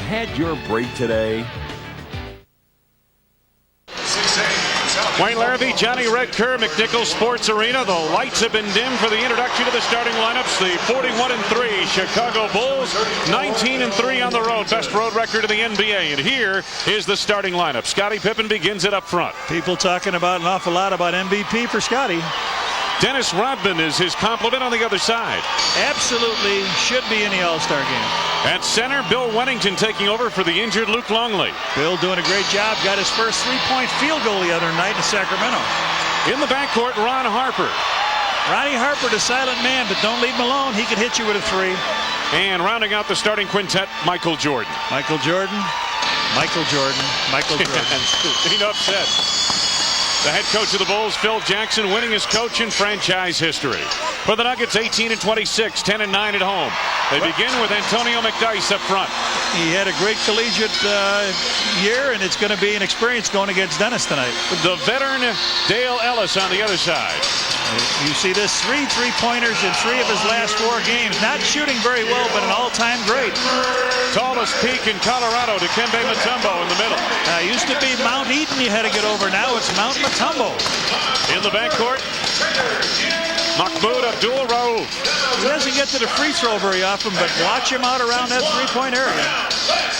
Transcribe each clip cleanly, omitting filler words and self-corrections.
Had your break today? Wayne Larrabee, Johnny Red Kerr, McNichols Sports Arena. The lights have been dimmed for the introduction to the starting lineups. The 41-3 Chicago Bulls, 19-3 on the road. Best road record in the NBA. And here is the starting lineup. Scottie Pippen begins it up front. People talking about an awful lot about MVP for Scottie. Dennis Rodman is his complement on the other side. Absolutely should be in the All-Star game. At center, Bill Wennington taking over for the injured Luke Longley. Bill doing a great job. Got his first three-point field goal the other night in Sacramento. In the backcourt, Ron Harper. Ronnie Harper, the silent man, but don't leave him alone. He can hit you with a three. And rounding out the starting quintet, Michael Jordan. Michael Jordan. Michael Jordan. Michael Jordan. Enough said. The head coach of the Bulls, Phil Jackson, winningest coach in franchise history. For the Nuggets, 18-26, 10-9 at home. They begin with Antonio McDyess up front. He had a great collegiate year, and it's going to be an experience going against Dennis tonight. The veteran Dale Ellis on the other side. You see this, three-pointers in 3 of his last 4 games. Not shooting very well, but an all-time great. Tallest peak in Colorado, Dikembe Mutombo in the middle. Used to be Mount Eden you had to get over. Now it's Mount Mutombo. In the backcourt, Mahmoud Abdul-Rauf. He doesn't get to the free throw very often, but watch him out around that three-point area.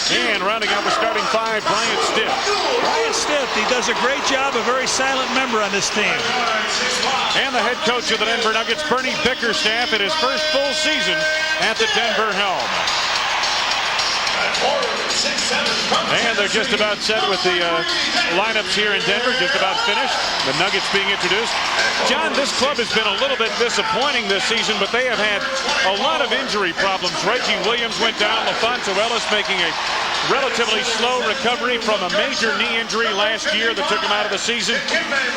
And rounding out the starting 5, Bryant Stiff. Bryant Stiff, he does a great job, a very silent member on this team. And the head coach of the Denver Nuggets, Bernie Bickerstaff, in his first full season at the Denver helm. And they're just about set with the lineups here in Denver, just about finished. The Nuggets being introduced. John, this club has been a little bit disappointing this season, but they have had a lot of injury problems. Reggie Williams went down. LaFonso Ellis making a relatively slow recovery from a major knee injury last year that took him out of the season.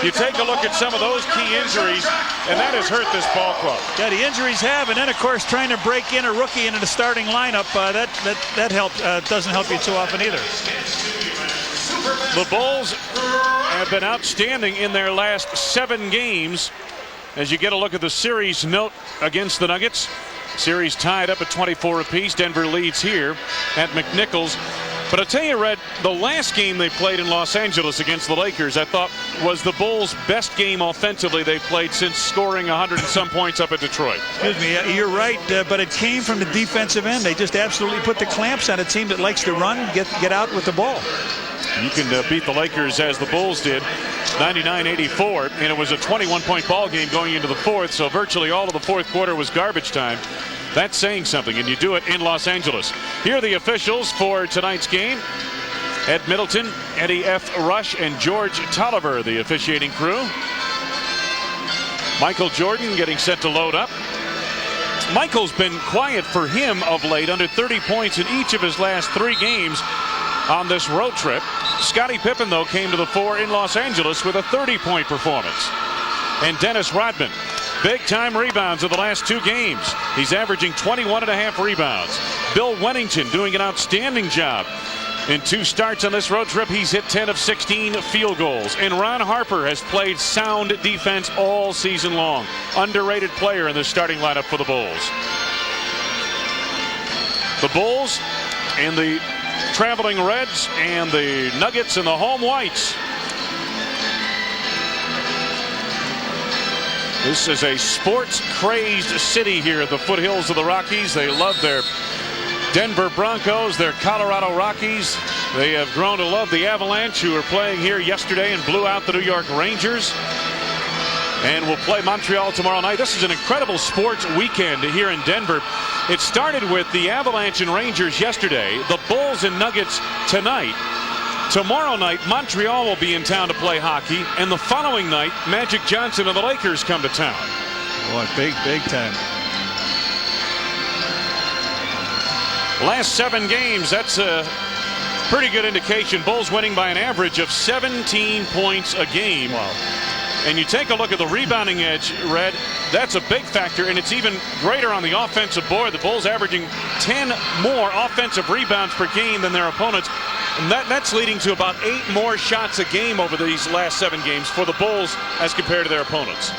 You take a look at some of those key injuries, and that has hurt this ball club. Yeah, the injuries have, and then, of course, trying to break in a rookie into the starting lineup, that helps. Doesn't help you too often either. The Bulls have been outstanding in their last 7 games. As you get a look at the series note against the Nuggets, series tied up at 24 apiece. Denver leads here at McNichols. But I'll tell you, Red, the last game they played in Los Angeles against the Lakers, I thought was the Bulls' best game offensively they've played since scoring 100 and some points up at Detroit. Excuse me, you're right, but it came from the defensive end. They just absolutely put the clamps on a team that likes to run, get out with the ball. You can beat the Lakers as the Bulls did, 99-84, and it was a 21-point ball game going into the fourth, so virtually all of the fourth quarter was garbage time. That's saying something, and you do it in Los Angeles. Here are the officials for tonight's game. Ed Middleton, Eddie F. Rush, and George Tolliver, the officiating crew. Michael Jordan getting set to load up. Michael's been quiet for him of late, under 30 points in each of his last 3 games on this road trip. Scottie Pippen, though, came to the fore in Los Angeles with a 30-point performance. And Dennis Rodman, big-time rebounds of the last 2 games. He's averaging 21.5 rebounds. Bill Wennington doing an outstanding job. In 2 starts on this road trip, he's hit 10 of 16 field goals. And Ron Harper has played sound defense all season long. Underrated player in the starting lineup for the Bulls. The Bulls and the traveling Reds and the Nuggets and the home Whites. This is a sports-crazed city here at the foothills of the Rockies. They love their Denver Broncos, their Colorado Rockies. They have grown to love the Avalanche, who were playing here yesterday and blew out the New York Rangers. And will play Montreal tomorrow night. This is an incredible sports weekend here in Denver. It started with the Avalanche and Rangers yesterday, the Bulls and Nuggets tonight. Tomorrow night, Montreal will be in town to play hockey, and the following night, Magic Johnson and the Lakers come to town. Boy, big time. Last 7 games, that's a pretty good indication. Bulls winning by an average of 17 points a game. Wow. And you take a look at the rebounding edge, Red, that's a big factor, and it's even greater on the offensive board. The Bulls averaging 10 more offensive rebounds per game than their opponents. And that's leading to about 8 more shots a game over these last 7 games for the Bulls as compared to their opponents.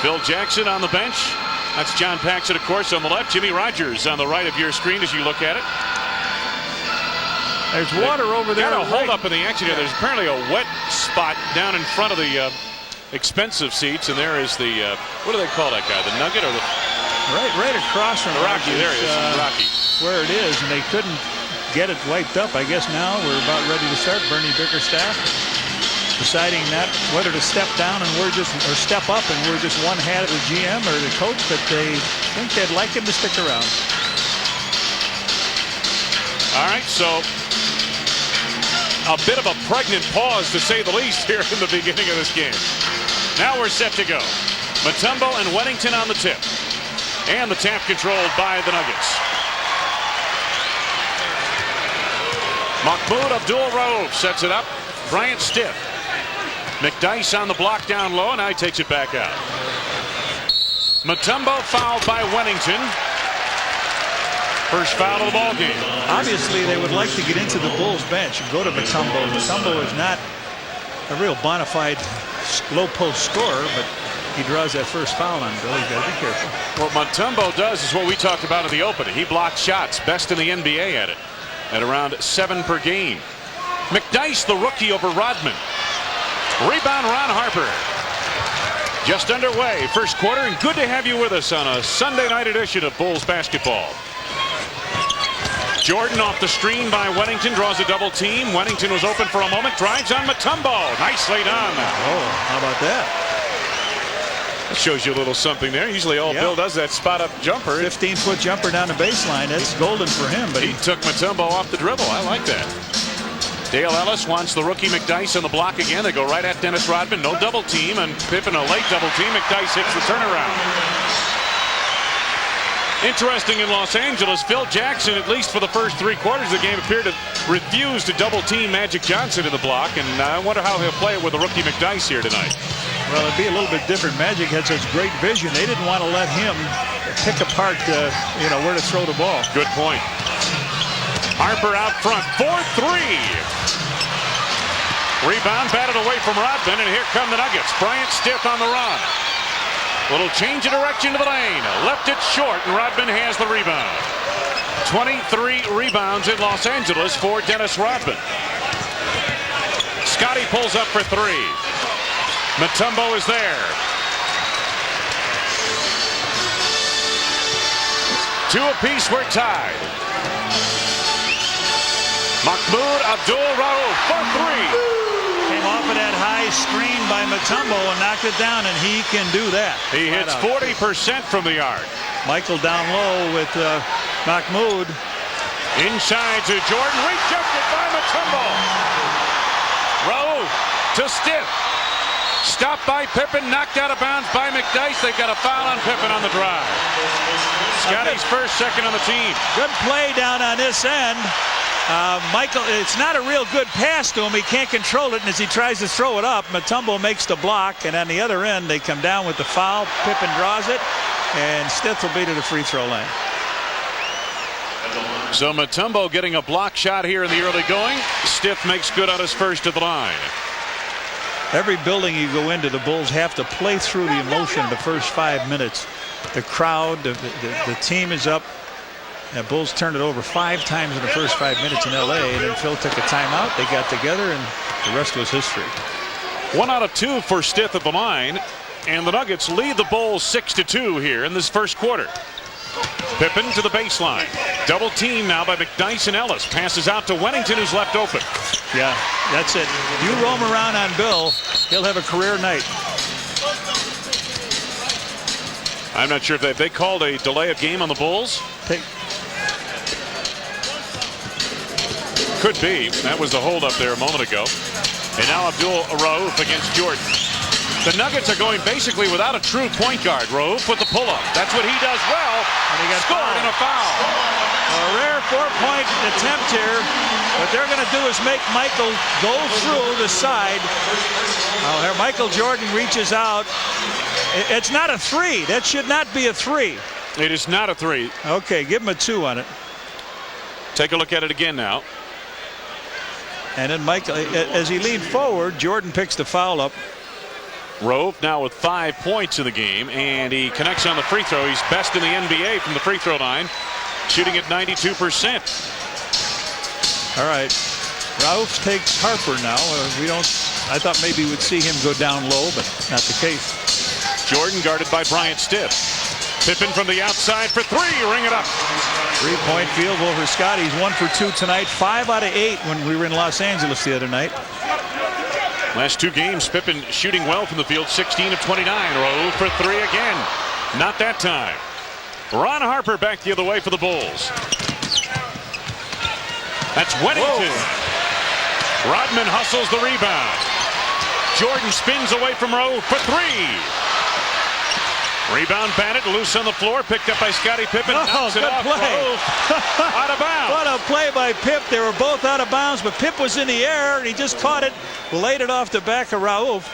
Phil Jackson on the bench. That's John Paxson, of course, on the left. Jimmy Rogers on the right of your screen as you look at it. There's water over there. Got a hold up in the action here. There's apparently a wet spot down in front of the expensive seats, and there is the what do they call that guy? The Nugget or the right across from the Rocky? There it is, Rocky. Where it is, and they couldn't get it wiped up. I guess now we're about ready to start. Bernie Bickerstaff deciding not whether to step down and or step up, and we're just one hat of the GM or the coach, but they think they'd like him to stick around. All right, so a bit of a pregnant pause, to say the least, here in the beginning of this game. Now we're set to go. Mutombo and Weddington on the tip, and the tap controlled by the Nuggets. Mahmoud Abdul-Rauf sets it up. Bryant Stith. McDyess on the block down low, and now he takes it back out. Mutombo fouled by Weddington. First foul of the ball game. Obviously, they would like to get into the Bulls bench and go to Mutombo. Mutombo is not a real bona fide low post scorer, but he draws that first foul on Bill. He's got to be careful. What Mutombo does is what we talked about at the opening. He blocks shots, best in the NBA at it, at around 7 per game. McDyess, the rookie, over Rodman. Rebound, Ron Harper. Just underway, first quarter, and good to have you with us on a Sunday night edition of Bulls basketball. Jordan off the screen by Weddington, draws a double team. Weddington was open for a moment, drives on Mutombo. Nicely done. Oh, how about that? That shows you a little something there. Usually all Bill does that spot up jumper. 15-foot jumper down the baseline. That's golden for him. But he took Mutombo off the dribble. I like that. Dale Ellis wants the rookie McDyess on the block again. They go right at Dennis Rodman. No double team, and Pippen a late double team. McDyess hits the turnaround. Interesting in Los Angeles, Phil Jackson, at least for the first 3 quarters of the game, appeared to refuse to double team Magic Johnson in the block, and I wonder how he'll play it with the rookie McDyess here tonight. Well, it'd be a little bit different. Magic had such great vision. They didn't want to let him pick apart, where to throw the ball. Good point. Harper out front, 4-3. Rebound batted away from Rodman, and here come the Nuggets. Bryant Stith on the run. Little change of direction to the lane. Left it short, and Rodman has the rebound. 23 rebounds in Los Angeles for Dennis Rodman. Scotty pulls up for 3. Mutombo is there. 2 apiece, we're tied. Mahmoud Abdul-Rauf for 3. Came off of that high screen by Mutombo and knocked it down, and he can do that. He hits 40% from the arc. Michael down low with Mahmoud. Inside to Jordan, rejected by Mutombo. Rauf to Stith. Stopped by Pippen, knocked out of bounds by McDyess. They've got a foul on Pippen on the drive. Scotty's first, second on the team. Good play down on this end. Michael, it's not a real good pass to him. He can't control it, and as he tries to throw it up, Mutombo makes the block, and on the other end, they come down with the foul. Pippen draws it, and Stith will be to the free throw line. So Mutombo getting a block shot here in the early going. Stith makes good on his first at the line. Every building you go into, the Bulls have to play through the emotion the first 5 minutes. The crowd, the team is up. The Bulls turned it over 5 times in the first 5 minutes in L.A. And then Phil took a timeout. They got together, and the rest was history. 1 out of 2 for Stith at the line, and the Nuggets lead the Bulls 6-2 here in this first quarter. Pippen to the baseline. Double team now by McDyess and Ellis. Passes out to Weddington, who's left open. Yeah, that's it. You roam around on Bill, he'll have a career night. I'm not sure if they called a delay of game on the Bulls. Could be. That was the hold up there a moment ago. And now Abdul-Rauf against Jordan. The Nuggets are going basically without a true point guard. Rauf with the pull-up. That's what he does well. And he got scored in a foul. A rare 4-point attempt here. What they're going to do is make Michael go through the side. Oh, here Michael Jordan reaches out. It's not a 3. That should not be a 3. It is not a 3. Okay, give him a 2 on it. Take a look at it again now. And then Michael, as he leaned forward, Jordan picks the foul up. Rauf now with 5 points in the game, and he connects on the free throw. He's best in the NBA from the free throw line, shooting at 92%. All right. Rauf takes Harper now. I thought maybe we'd see him go down low, but not the case. Jordan guarded by Bryant Stiff. Pippen from the outside for three. Ring it up. 3-point field goal for Scotty. He's 1 for 2 tonight. 5 out of 8 when we were in Los Angeles the other night. Last 2 games, Pippen shooting well from the field. 16 of 29. Rauf for three again. Not that time. Ron Harper back the other way for the Bulls. That's Wennington. Whoa. Rodman hustles the rebound. Jordan spins away from Rauf for three. Rebound Bennett loose on the floor, picked up by Scottie Pippen. Oh, good play. Out of bounds. What a play by Pip. They were both out of bounds, but Pip was in the air, and he just caught it, laid it off the back of Rauf.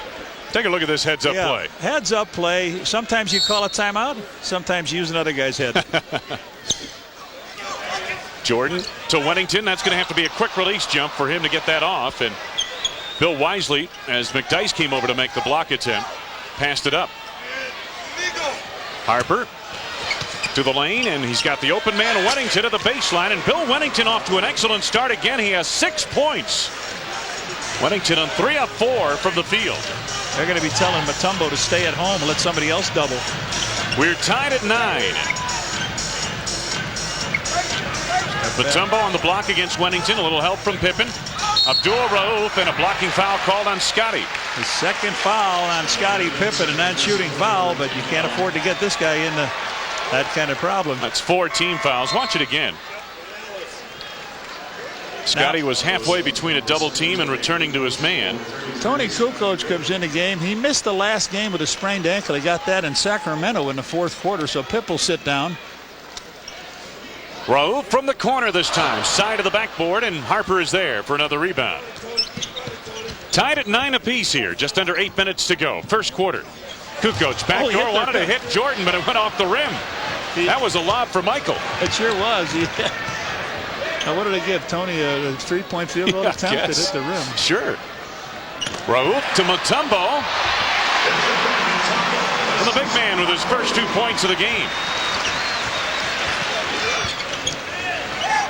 Take a look at this heads-up play. Heads-up play. Sometimes you call a timeout. Sometimes you use another guy's head. Jordan to Wennington. That's going to have to be a quick release jump for him to get that off. And Bill Wisely, as McDyess came over to make the block attempt, passed it up. Harper to the lane, and he's got the open man Wennington at the baseline. And Bill Wennington off to an excellent start again. He has 6 points. Wennington on 3 of 4 from the field. They're going to be telling Mutombo to stay at home and let somebody else double. We're tied at 9. Mutombo on the block against Wennington. A little help from Pippen. Abdul Rauf, and a blocking foul called on Scotty. The second foul on Scottie Pippen, a non-shooting foul, but you can't afford to get this guy into that kind of problem. That's 4 team fouls. Watch it again. Scotty was halfway between a double team and returning to his man. Tony Kukoc comes in the game. He missed the last game with a sprained ankle. He got that in Sacramento in the 4th quarter, so Pip will sit down. Rauf from the corner this time, side of the backboard, and Harper is there for another rebound. Tied at 9 apiece here, just under 8 minutes to go. First quarter. Kukoc backdoor wanted to hit Jordan, but it went off the rim. That was a lob for Michael. It sure was. Now, what did they give Tony, a 3-point field goal attempt that hit the rim? Sure. Rauf to Mutombo. And the big man with his first 2 points of the game.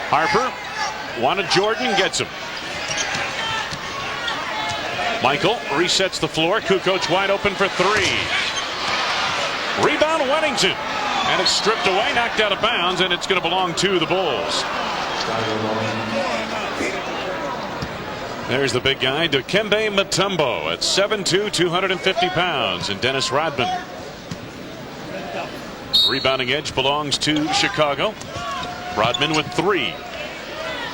Harper wanted Jordan, gets him. Michael resets the floor. Kukoc wide open for three. Rebound Wennington. And it's stripped away, knocked out of bounds, and it's going to belong to the Bulls. There's the big guy, Dikembe Mutombo at 7'2", 250 pounds, and Dennis Rodman. Rebounding edge belongs to Chicago. Rodman with 3.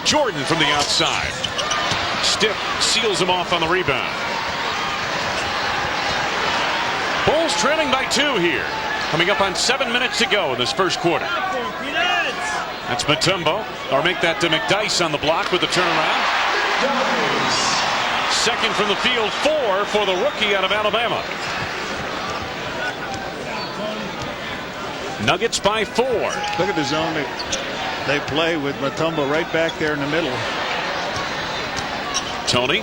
Jordan from the outside. Stiff seals him off on the rebound. Bulls trailing by 2 here. Coming up on 7 minutes to go in this first quarter. That's Mutombo. Or make that to McDyess on the block with the turnaround. Second from the field, 4 for the rookie out of Alabama. Nuggets by 4. Look at the zone they play with Mutombo right back there in the middle. Tony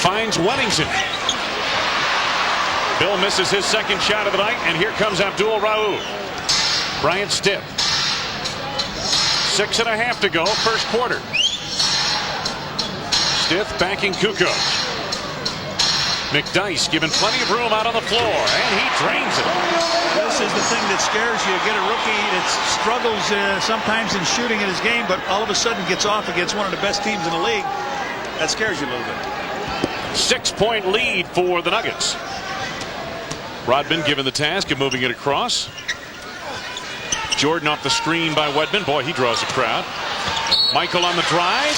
finds Wennington. Bill misses his second shot of the night, and here comes Abdul Rauf. Bryant Stiff. 6.5 to go, first quarter. Stiff backing Kukoc. McDyess given plenty of room out on the floor, and he drains it. This is the thing that scares you. Get a rookie that struggles sometimes in shooting in his game, but all of a sudden gets off against one of the best teams in the league. That scares you a little bit. 6-point lead for the Nuggets. Rodman given the task of moving it across. Jordan off the screen by Wedman. Boy, he draws a crowd. Michael on the drive.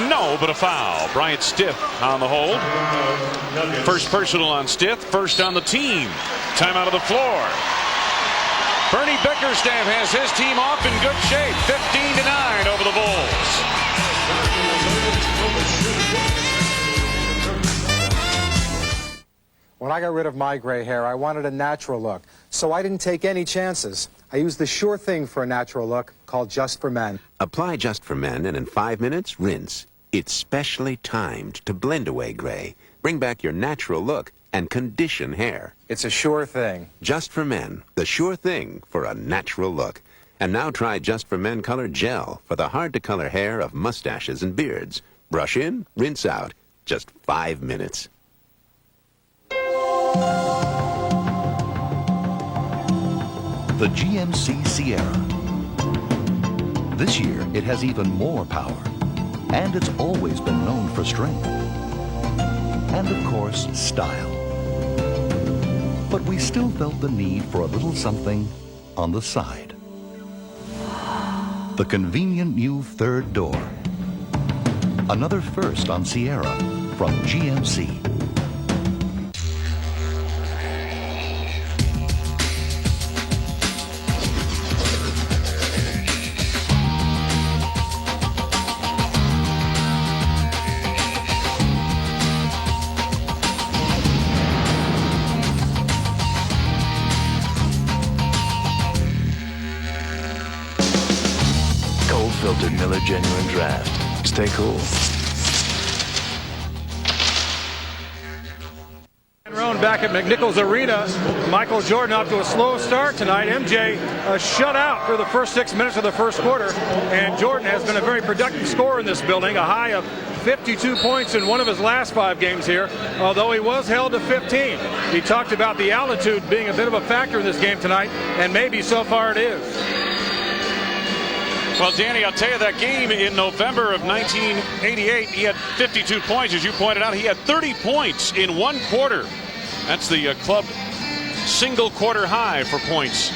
No, but a foul. Bryant Stiff on the hold. First personal on Stiff. First on the team. Time out of the floor. Bernie Bickerstaff has his team off in good shape. 15-9 over the Bulls. When I got rid of my gray hair, I wanted a natural look. So I didn't take any chances. I used the sure thing for a natural look called Just for Men. Apply Just for Men, and in 5 minutes, rinse. It's specially timed to blend away gray, bring back your natural look, and condition hair. It's a sure thing. Just for Men, the sure thing for a natural look. And now try Just for Men Color Gel for the hard-to-color hair of mustaches and beards. Brush in, rinse out. Just 5 minutes. The GMC Sierra. This year, it has even more power. And it's always been known for strength. And of course, style. But we still felt the need for a little something on the side. The convenient new third door. Another first on Sierra from GMC. Filtered Miller Genuine Draft. Stay cool. Roan back at McNichols Arena. Michael Jordan off to a slow start tonight. MJ shut out for the first 6 minutes of the first quarter, and Jordan has been a very productive scorer in this building, a high of 52 points in one of his last 5 games here, although he was held to 15. He talked about the altitude being a bit of a factor in this game tonight, and maybe so far it is. Well, Danny, I'll tell you, that game in November of 1988, he had 52 points. As you pointed out, he had 30 points in 1 quarter. That's the club single quarter high for points.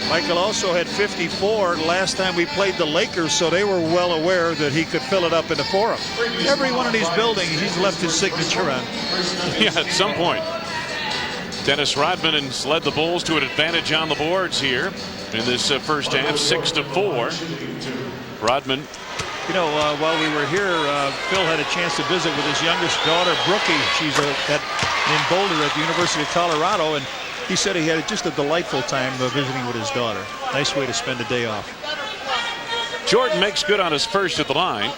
Michael also had 54 last time we played the Lakers, so they were well aware that he could fill it up in the Forum. Every one of these buildings, he's left his signature on. Yeah, at some point. Dennis Rodman has led the Bulls to an advantage on the boards here in this first half, 6-4. Rodman. You know, while we were here, Phil had a chance to visit with his youngest daughter, Brookie. She's in Boulder at the University of Colorado, and he said he had just a delightful time visiting with his daughter. Nice way to spend a day off. Jordan makes good on his first at the line.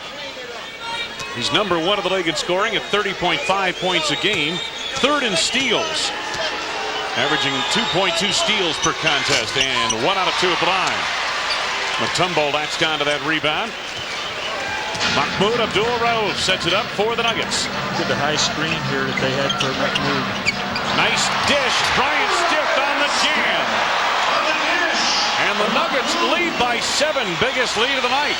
He's number 1 of the league in scoring at 30.5 points a game, 3rd in steals, averaging 2.2 steals per contest, and 1 out of 2 at the line. Mutombo latched onto that rebound. Mahmoud Abdul-Rauf sets it up for the Nuggets. Did the high screen here that they had for Mahmoud. Nice dish. Brian Stiff on the jam. And the Nuggets lead by 7. Biggest lead of the night.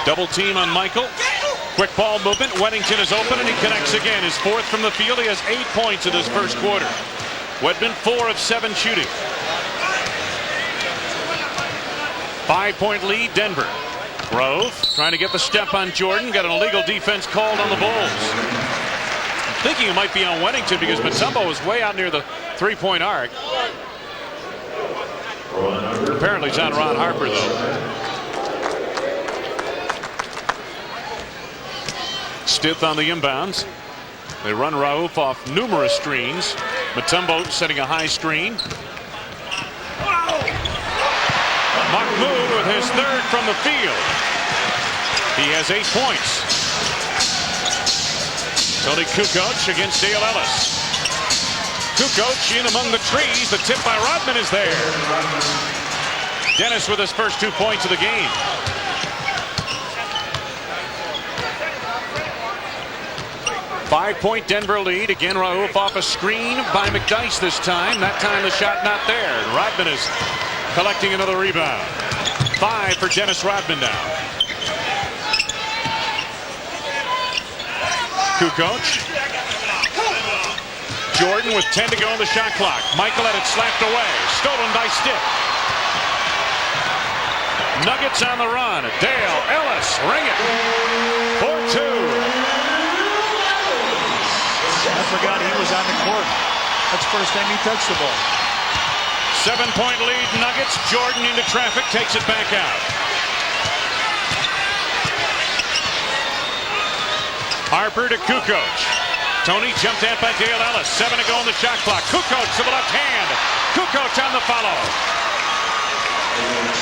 Double team on Michael. Quick ball movement. Weddington is open and he connects again. His 4th from the field. He has 8 points in his first quarter. Wedman 4 of 7 shooting. 5-point lead, Denver. Grove trying to get the step on Jordan. Got an illegal defense called on the Bulls. I'm thinking it might be on Weddington because Mutombo is way out near the 3-point arc. Apparently it's on Ron Harper, though. Stith on the inbounds. They run Rauf off numerous screens. Mutombo setting a high screen. Mahmoud with his 3rd from the field. He has 8 points. Tony Kukoc against Dale Ellis. Kukoc in among the trees. The tip by Rodman is there. Dennis with his first 2 points of the game. Five-point Denver lead. Again, Rauf off a screen by McDyess this time. That time the shot not there. And Rodman is collecting another rebound. 5 for Dennis Rodman now. Kukoc. Jordan with 10 to go on the shot clock. Michael had it slapped away. Stolen by Stiff. Nuggets on the run. Dale Ellis. Ring it. 4-2. I forgot he was on the court. That's the first time he touched the ball. 7-point lead, Nuggets. Jordan into traffic, takes it back out. Harper to Kukoc. Tony jumped at by Dale Ellis. 7 to go on the shot clock. Kukoc to the left hand. Kukoc on the follow.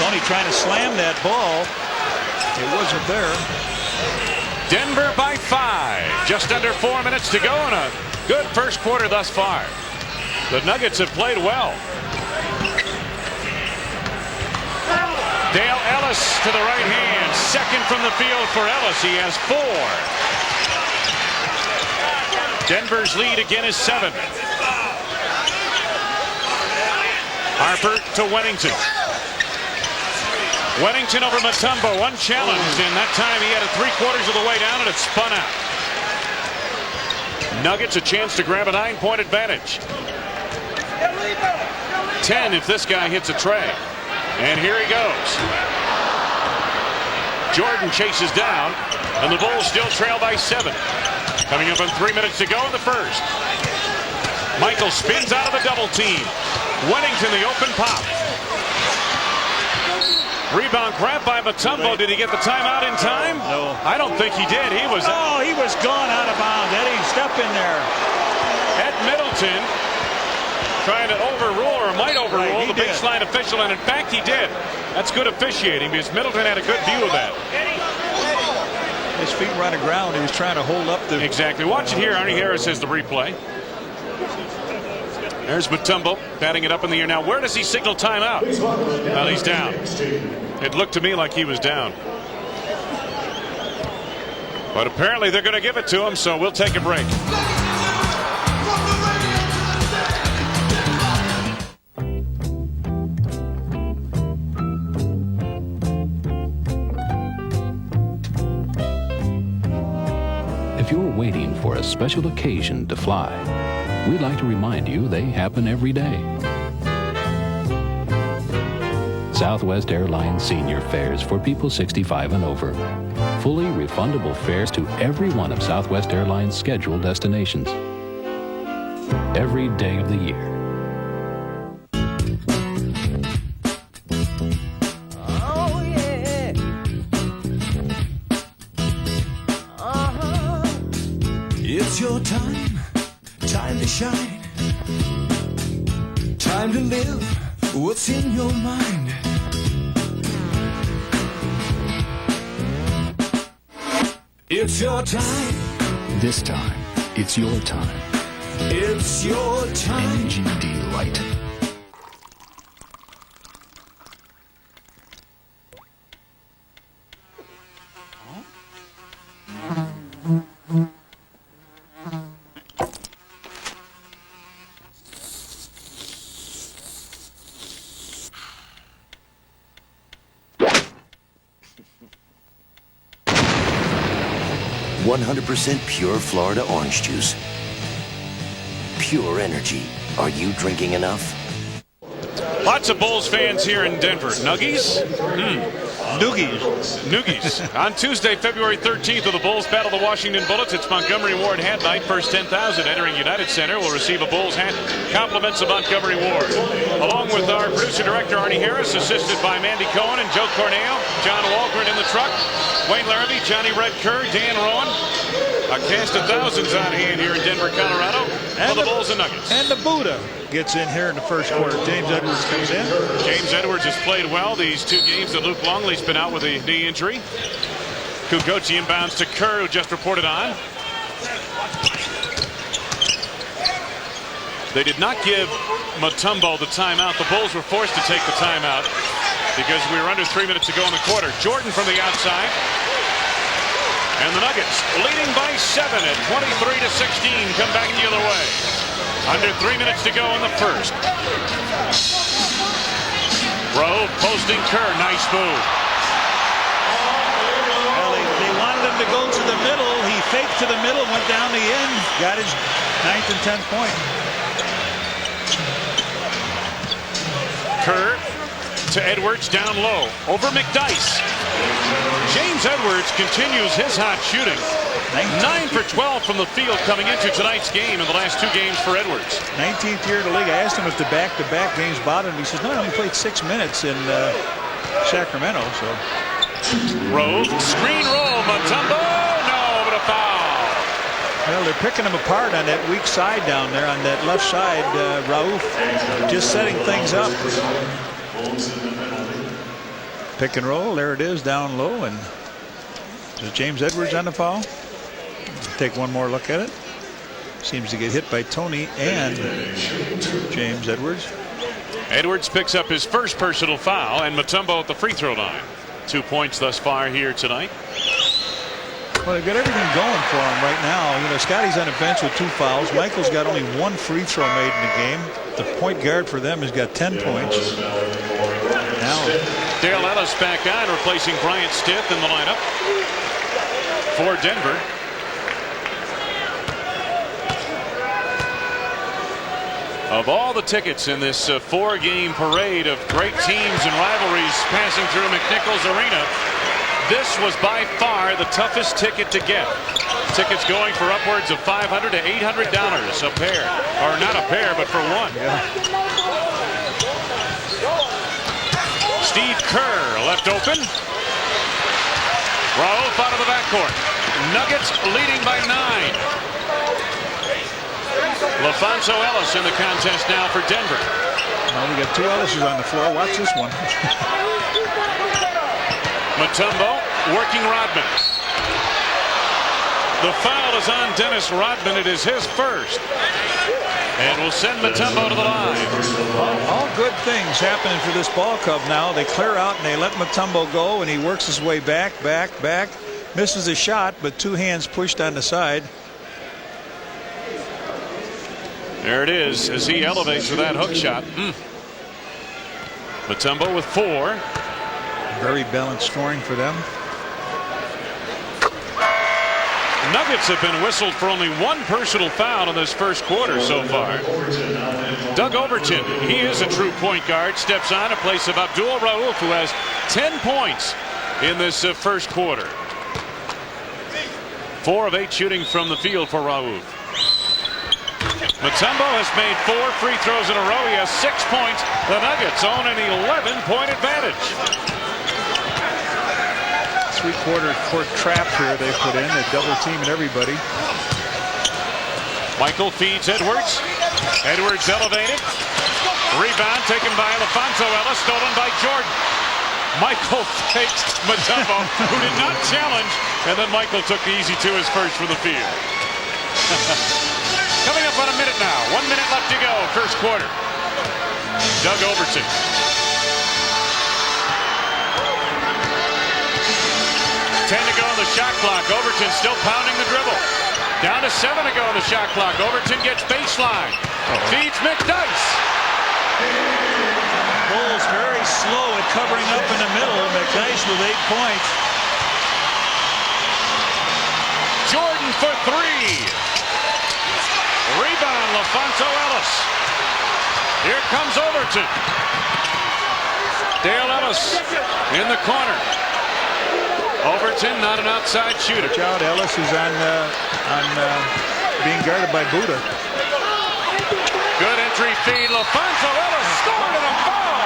Tony trying to slam that ball. It wasn't there. Denver by 5. Just under 4 minutes to go and a good first quarter thus far. The Nuggets have played well. Dale Ellis to the right hand. Second from the field for Ellis. He has 4. Denver's lead again is 7. Harper to Wennington. Wennington over Mutombo, unchallenged, and that time he had it 3/4 of the way down and it spun out. Nuggets a chance to grab a 9-point advantage. 10 if this guy hits a tray. And here he goes. Jordan chases down, and the Bulls still trail by 7. Coming up on 3 minutes to go in the first. Michael spins out of the double team. Wennington the open pop. Rebound grab by Mutombo. Did he get the timeout in time? No. I don't think he did. He was gone out of bounds. Eddie, step in there. Ed Middleton trying to overrule, or might overrule, the baseline official, and in fact he did. That's good officiating because Middleton had a good view of that. His feet were on the ground. He was trying to hold up the... Exactly. Watch it here. Arnie Harris has the replay. There's Mutombo batting it up in the air. Now, where does he signal timeout? Well, he's down. It looked to me like he was down. But apparently they're going to give it to him, so we'll take a break. If you're waiting for a special occasion to fly, we'd like to remind you they happen every day. Southwest Airlines senior fares for people 65 and over. Fully refundable fares to every one of Southwest Airlines' scheduled destinations. Every day of the year. Oh, yeah. It's your time, time to shine, time to live what's in your mind. It's your time. This time, it's your time. It's your time. NGD Light. Pure Florida orange juice. Pure energy. Are you drinking enough? Lots of Bulls fans here in Denver. Nuggies? Noogies. On Tuesday, February 13th, the Bulls battle the Washington Bullets. It's Montgomery Ward hat night. First 10,000 entering United Center will receive a Bulls hat. Compliments of Montgomery Ward. Along with our producer-director, Arnie Harris, assisted by Mandy Cohen and Joe Corneo, John Walgren in the truck, Wayne Larrabee, Johnny Red Kerr, Dan Rowan. A cast of thousands on hand here in Denver, Colorado for the Bulls and Nuggets. And the Buddha gets in here in the first quarter. James Edwards comes in. James Edwards has played well these 2 games that Luke Longley's been out with a knee injury. Kukoc inbounds to Kerr, who just reported on. They did not give Mutombo the timeout. The Bulls were forced to take the timeout because we were under 3 minutes to go in the quarter. Jordan from the outside. And the Nuggets leading by 7 at 23-16. Come back the other way. Under 3 minutes to go in the first. Rowe posting Kerr. Nice move. Well, they wanted him to go to the middle. He faked to the middle, went down the end, got his 9th and 10th point. Kerr to Edwards down low. Over McDyess. James Edwards continues his hot shooting. 9 for 12 from the field coming into tonight's game in the last 2 games for Edwards. 19th year in the league. I asked him if the back-to-back games bothered him. He says, no, I only played 6 minutes in Sacramento. So. Rowe, screen roll, Mutombo, no, but a foul. Well, they're picking him apart on that weak side down there, on that left side. Rauf just setting things up. Pick and roll, there it is, down low, and is James Edwards on the foul? Take one more look at it. seems to get hit by Tony and James Edwards. Edwards picks up his first personal foul, and Mutombo at the free throw line. 2 points thus far here tonight. Well, they've got everything going for him right now. You know, Scotty's on the bench with 2 fouls. Michael's got only 1 free throw made in the game. The point guard for them has got 10 points. Now Dale Ellis back on, replacing Bryant Stith in the lineup for Denver. Of all the tickets in this 4-game parade of great teams and rivalries passing through McNichols Arena, this was by far the toughest ticket to get. Tickets going for upwards of $500 to $800 a pair. Or not a pair, but for one. Yeah. Steve Kerr left open. Raouf out of the backcourt. Nuggets leading by 9. LaFonso Ellis in the contest now for Denver. Well, we got 2 Ellises on the floor. Watch this one. Mutombo working Rodman. The foul is on Dennis Rodman. It is his first. And we'll send Mutombo to the line. All good things happening for this ball club now. They clear out and they let Mutombo go, and he works his way back. Misses a shot, but 2 hands pushed on the side. There it is as he elevates for that hook shot. Mutombo with 4. Very balanced scoring for them. Nuggets have been whistled for only 1 personal foul in this first quarter so far. Doug Overton, he is a true point guard, steps on in place of Abdul Raouf, who has 10 points in this first quarter. 4 of 8 shooting from the field for Raouf. Mutombo has made 4 free throws in a row. He has 6 points. The Nuggets own an 11-point advantage. 3/4 court trap here they put in. They're double teaming everybody. Michael feeds Edwards. Edwards elevated. Rebound taken by LaFonso Ellis, stolen by Jordan. Michael fakes Mutombo, who did not challenge, and then Michael took the easy 2 as first from the field. Coming up on a minute now. 1 minute left to go, first quarter. Doug Overton. 10 to go on the shot clock. Overton still pounding the dribble. Down to 7 to go on the shot clock. Overton gets baseline. Feeds McDyess. Bulls very slow at covering up in the middle. McDyess with 8 points. Jordan for 3. Rebound, LaFonso Ellis. Here comes Overton. Dale Ellis in the corner. Overton, not an outside shooter. Watch out, Ellis is on being guarded by Buddha. Good entry feed. LaFonso Ellis scored and a foul.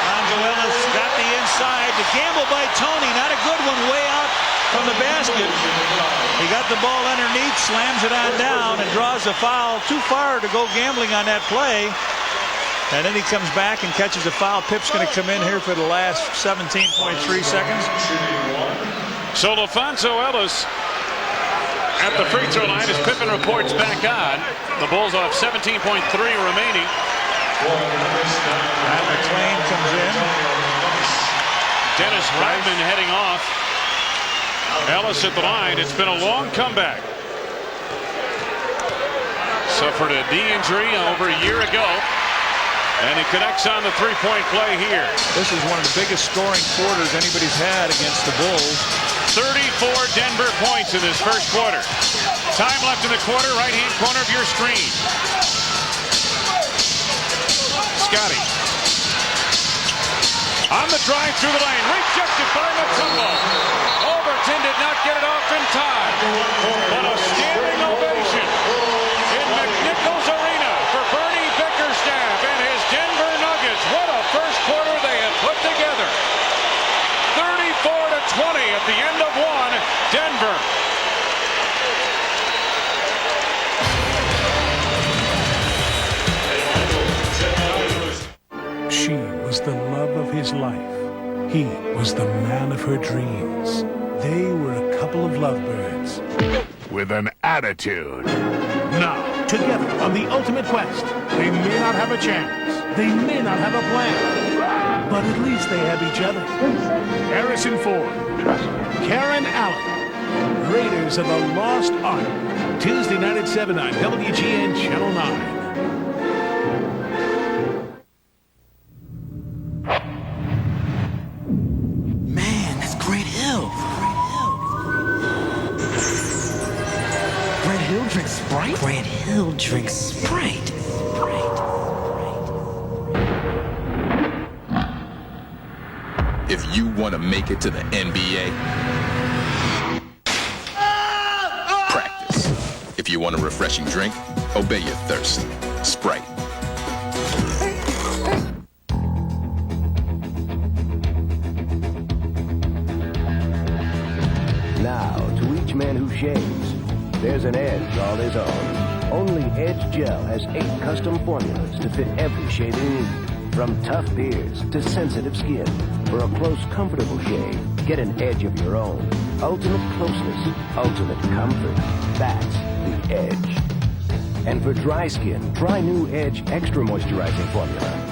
Lonzo Ellis got the inside. The gamble by Tony, not a good one, way out from the basket. He got the ball underneath, slams it on down, and draws a foul. Too far to go gambling on that play. And then he comes back and catches a foul. Pip's going to come in here for the last 17.3 seconds. So LaFonso Ellis at the free throw line as Pippen reports back on. The Bulls off 17.3 remaining. Matt McClain comes in. Dennis Rodman heading off. Ellis at the line. It's been a long comeback. Suffered a knee injury over a year ago. And he connects on the three-point play here. This is one of the biggest scoring quarters anybody's had against the Bulls. 34 Denver points in this first quarter. Time left in the quarter, right-hand corner of your screen. Scotty. On the drive through the lane, rejected by Mutombo. Overton did not get it off in time. But a standing ovation in McNichols Arena for Bernie Bickerstaff and his Denver Nuggets. What a first quarter they have put together. 34-20 at the end of one. Denver. She was the love of his life. He was the man of her dreams. They were a couple of lovebirds. With an attitude. Now, together on the ultimate quest. They may not have a chance. They may not have a plan. But at least they have each other. Harrison Ford. Karen Allen. Raiders of the Lost Ark. Tuesday night at 7 on WGN Channel 9. Man, that's Grant Hill. Grant Hill drinks Sprite? Grant Hill drinks Sprite. If you want to make it to the NBA, practice. If you want a refreshing drink, obey your thirst. Sprite. Now, to each man who shaves, there's an Edge all his own. Only Edge Gel has 8 custom formulas to fit every shaving need. From tough beards to sensitive skin. For a close, comfortable shave, get an Edge of your own. Ultimate closeness, ultimate comfort. That's the Edge. And for dry skin, try new Edge Extra Moisturizing Formula.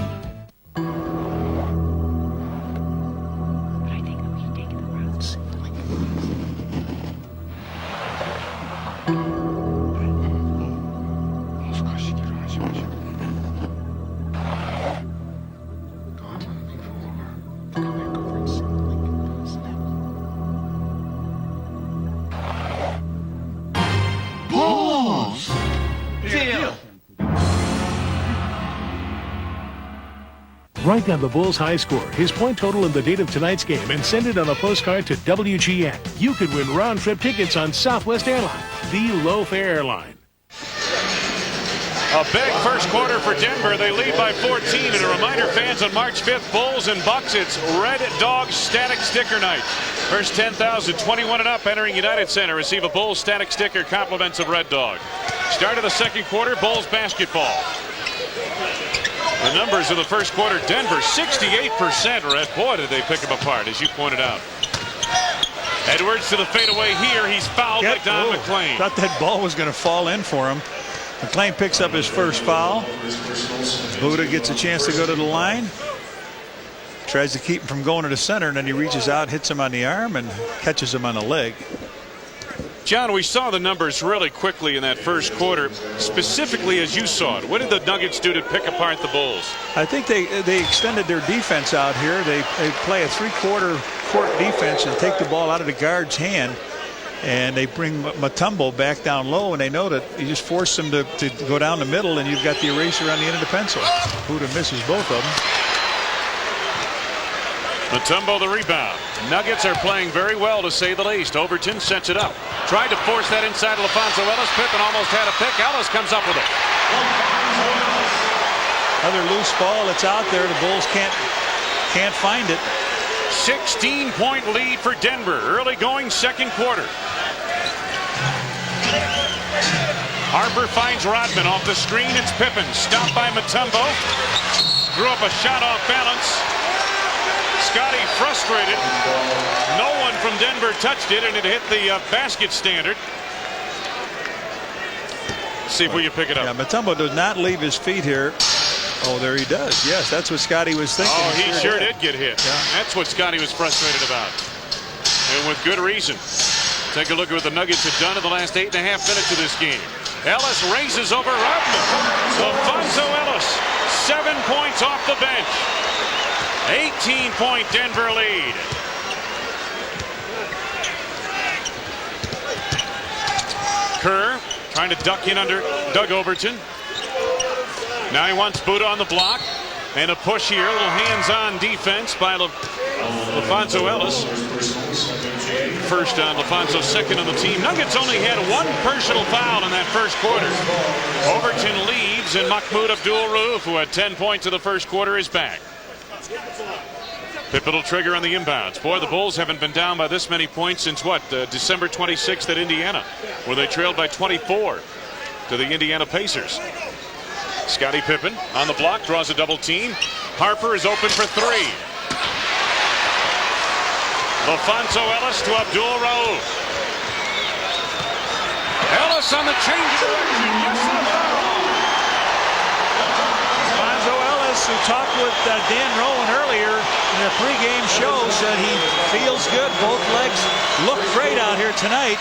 Write down the Bulls' high score, his point total, and the date of tonight's game, and send it on a postcard to WGN. You could win round-trip tickets on Southwest Airlines, the low-fare airline. A big first quarter for Denver. They lead by 14. And a reminder, fans, on March 5th, Bulls and Bucks, it's Red Dog Static Sticker Night. First 10,000, 21 and up, entering United Center. Receive a Bulls Static Sticker, compliments of Red Dog. Start of the second quarter, Bulls basketball. The numbers in the first quarter, Denver 68% red. Boy, did they pick them apart, as you pointed out. Edwards to the fadeaway here. He's fouled by Don McClain. Thought that ball was going to fall in for him. McClain picks up his first foul. Buddha gets a chance to go to the line. Tries to keep him from going to the center, and then he reaches out, hits him on the arm, and catches him on the leg. John, we saw the numbers really quickly in that first quarter, specifically as you saw it. What did the Nuggets do to pick apart the Bulls? I think they extended their defense out here. They play a three-quarter court defense and take the ball out of the guard's hand. And they bring Mutombo back down low, and they know that you just force them to go down the middle, and you've got the eraser on the end of the pencil. Buddha misses both of them. Mutombo the rebound. Nuggets are playing very well, to say the least. Overton sets it up. Tried to force that inside of LaFonso Ellis. Pippen almost had a pick. Ellis comes up with it. Another loose ball that's out there. The Bulls can't find it. 16-point lead for Denver. Early going second quarter. Harper finds Rodman off the screen. It's Pippen. Stopped by Mutombo. Threw up a shot off balance. Scotty frustrated. No one from Denver touched it, and it hit the basket standard. See if we can pick it up. Yeah, Mutombo does not leave his feet here. Oh, there he does. Yes, that's what Scotty was thinking. Oh, he sure did get hit. Yeah. That's what Scotty was frustrated about. And with good reason. Take a look at what the Nuggets have done in the last 8.5 minutes of this game. Ellis races over Rodman. LaFonso Ellis, 7 points off the bench. 18-point Denver lead. Kerr trying to duck in under Doug Overton. Now he wants Buddha on the block. And a push here. A little hands-on defense by LaFonso Ellis. First on LaFonso, second on the team. Nuggets only had one personal foul in that first quarter. Overton leaves, and Mahmoud Abdul-Rauf, who had 10 points in the first quarter, is back. Pippen will trigger on the inbounds. Boy, the Bulls haven't been down by this many points since what? December 26th at Indiana, where they trailed by 24 to the Indiana Pacers. Scottie Pippen on the block, draws a double team. Harper is open for three. LaFonso Ellis to Abdul-Rauf. Ellis on the change of direction. Yes, and a foul. Alfonso Ellis, who talked with Dan Rowan earlier in the pregame show, said he feels good. Both legs look great out here tonight.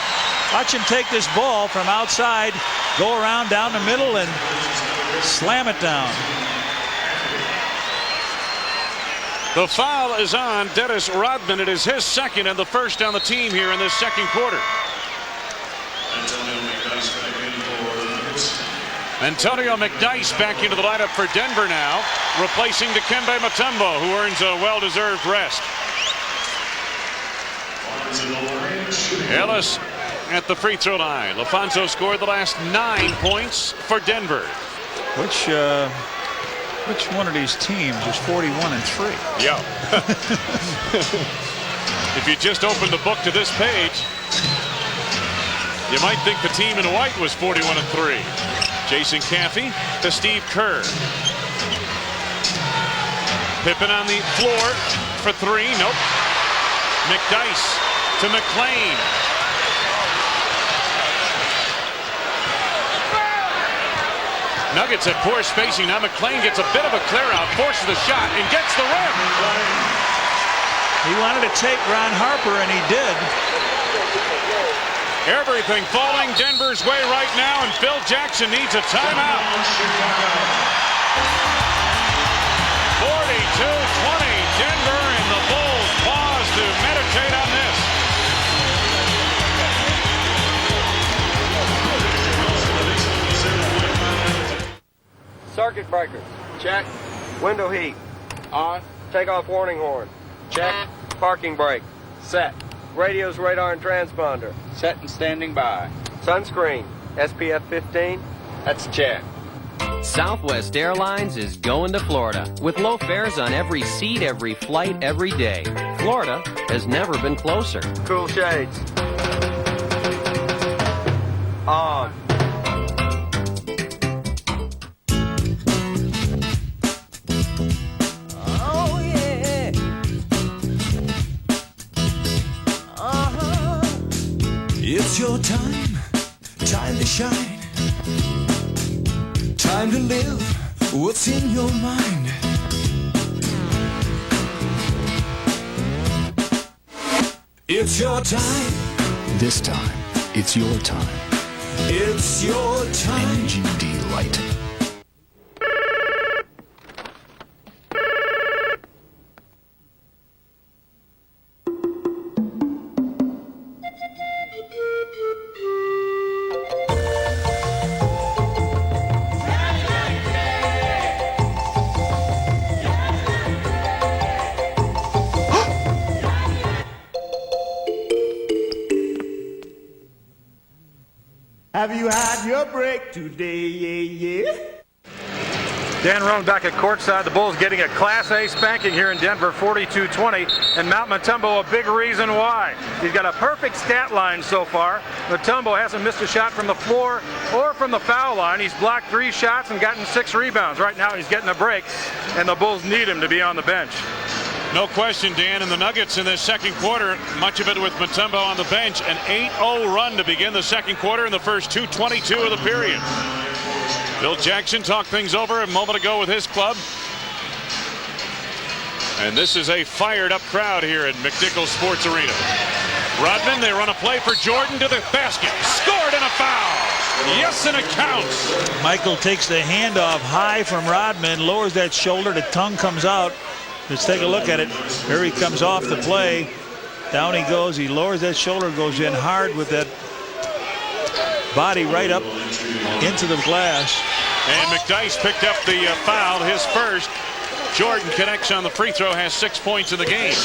Watch him take this ball from outside, go around down the middle, and slam it down. The foul is on Dennis Rodman. It is his second and the first on the team here in this second quarter. Antonio McDyess back into the lineup for Denver now, replacing Dikembe Mutombo, who earns a well-deserved rest. Ellis at the free throw line. LaFonso scored the last 9 points for Denver. Which one of these teams is 41-3? Yeah. If you just open the book to this page, you might think the team in white was 41-3. Jason Caffey to Steve Kerr. Pippen on the floor for three. Nope. McDyess to McClain. Nuggets at poor spacing. Now McClain gets a bit of a clear out, forces the shot, and gets the rim. He wanted to take Ron Harper, and he did. Everything falling Denver's way right now, and Phil Jackson needs a timeout. 42-20, Denver, and the Bulls pause to meditate on this. Circuit breakers. Check. Window heat. On. Take off warning horn. Check. Parking brake. Set. Radios, radar, and transponder. Set and standing by. Sunscreen. SPF 15. That's a check. Southwest Airlines is going to Florida with low fares on every seat, every flight, every day. Florida has never been closer. Cool shades. On. It's your time, time to shine, time to live what's in your mind. It's your time. This time, it's your time. It's your time. NGD Light. Have you had your break today? Yeah. Dan Rowan back at courtside. The Bulls getting a Class A spanking here in Denver, 42-20. And Mount Mutombo, a big reason why. He's got a perfect stat line so far. Mutombo hasn't missed a shot from the floor or from the foul line. He's blocked 3 shots and gotten 6 rebounds. Right now he's getting a break, and the Bulls need him to be on the bench. No question, Dan, and the Nuggets in this second quarter, much of it with Mutombo on the bench, an 8-0 run to begin the second quarter in the first 2:22 of the period. Phil Jackson talked things over a moment ago with his club. And this is a fired up crowd here at McNichols Sports Arena. Rodman, they run a play for Jordan to the basket. Scored and a foul. Yes, and it counts. Michael takes the handoff high from Rodman, lowers that shoulder, the tongue comes out. Let's take a look at it. Here he comes off the play. Down he goes. He lowers that shoulder, goes in hard with that body right up into the glass. And McDyess picked up the foul, his first. Jordan connects on the free throw, has 6 points in the game.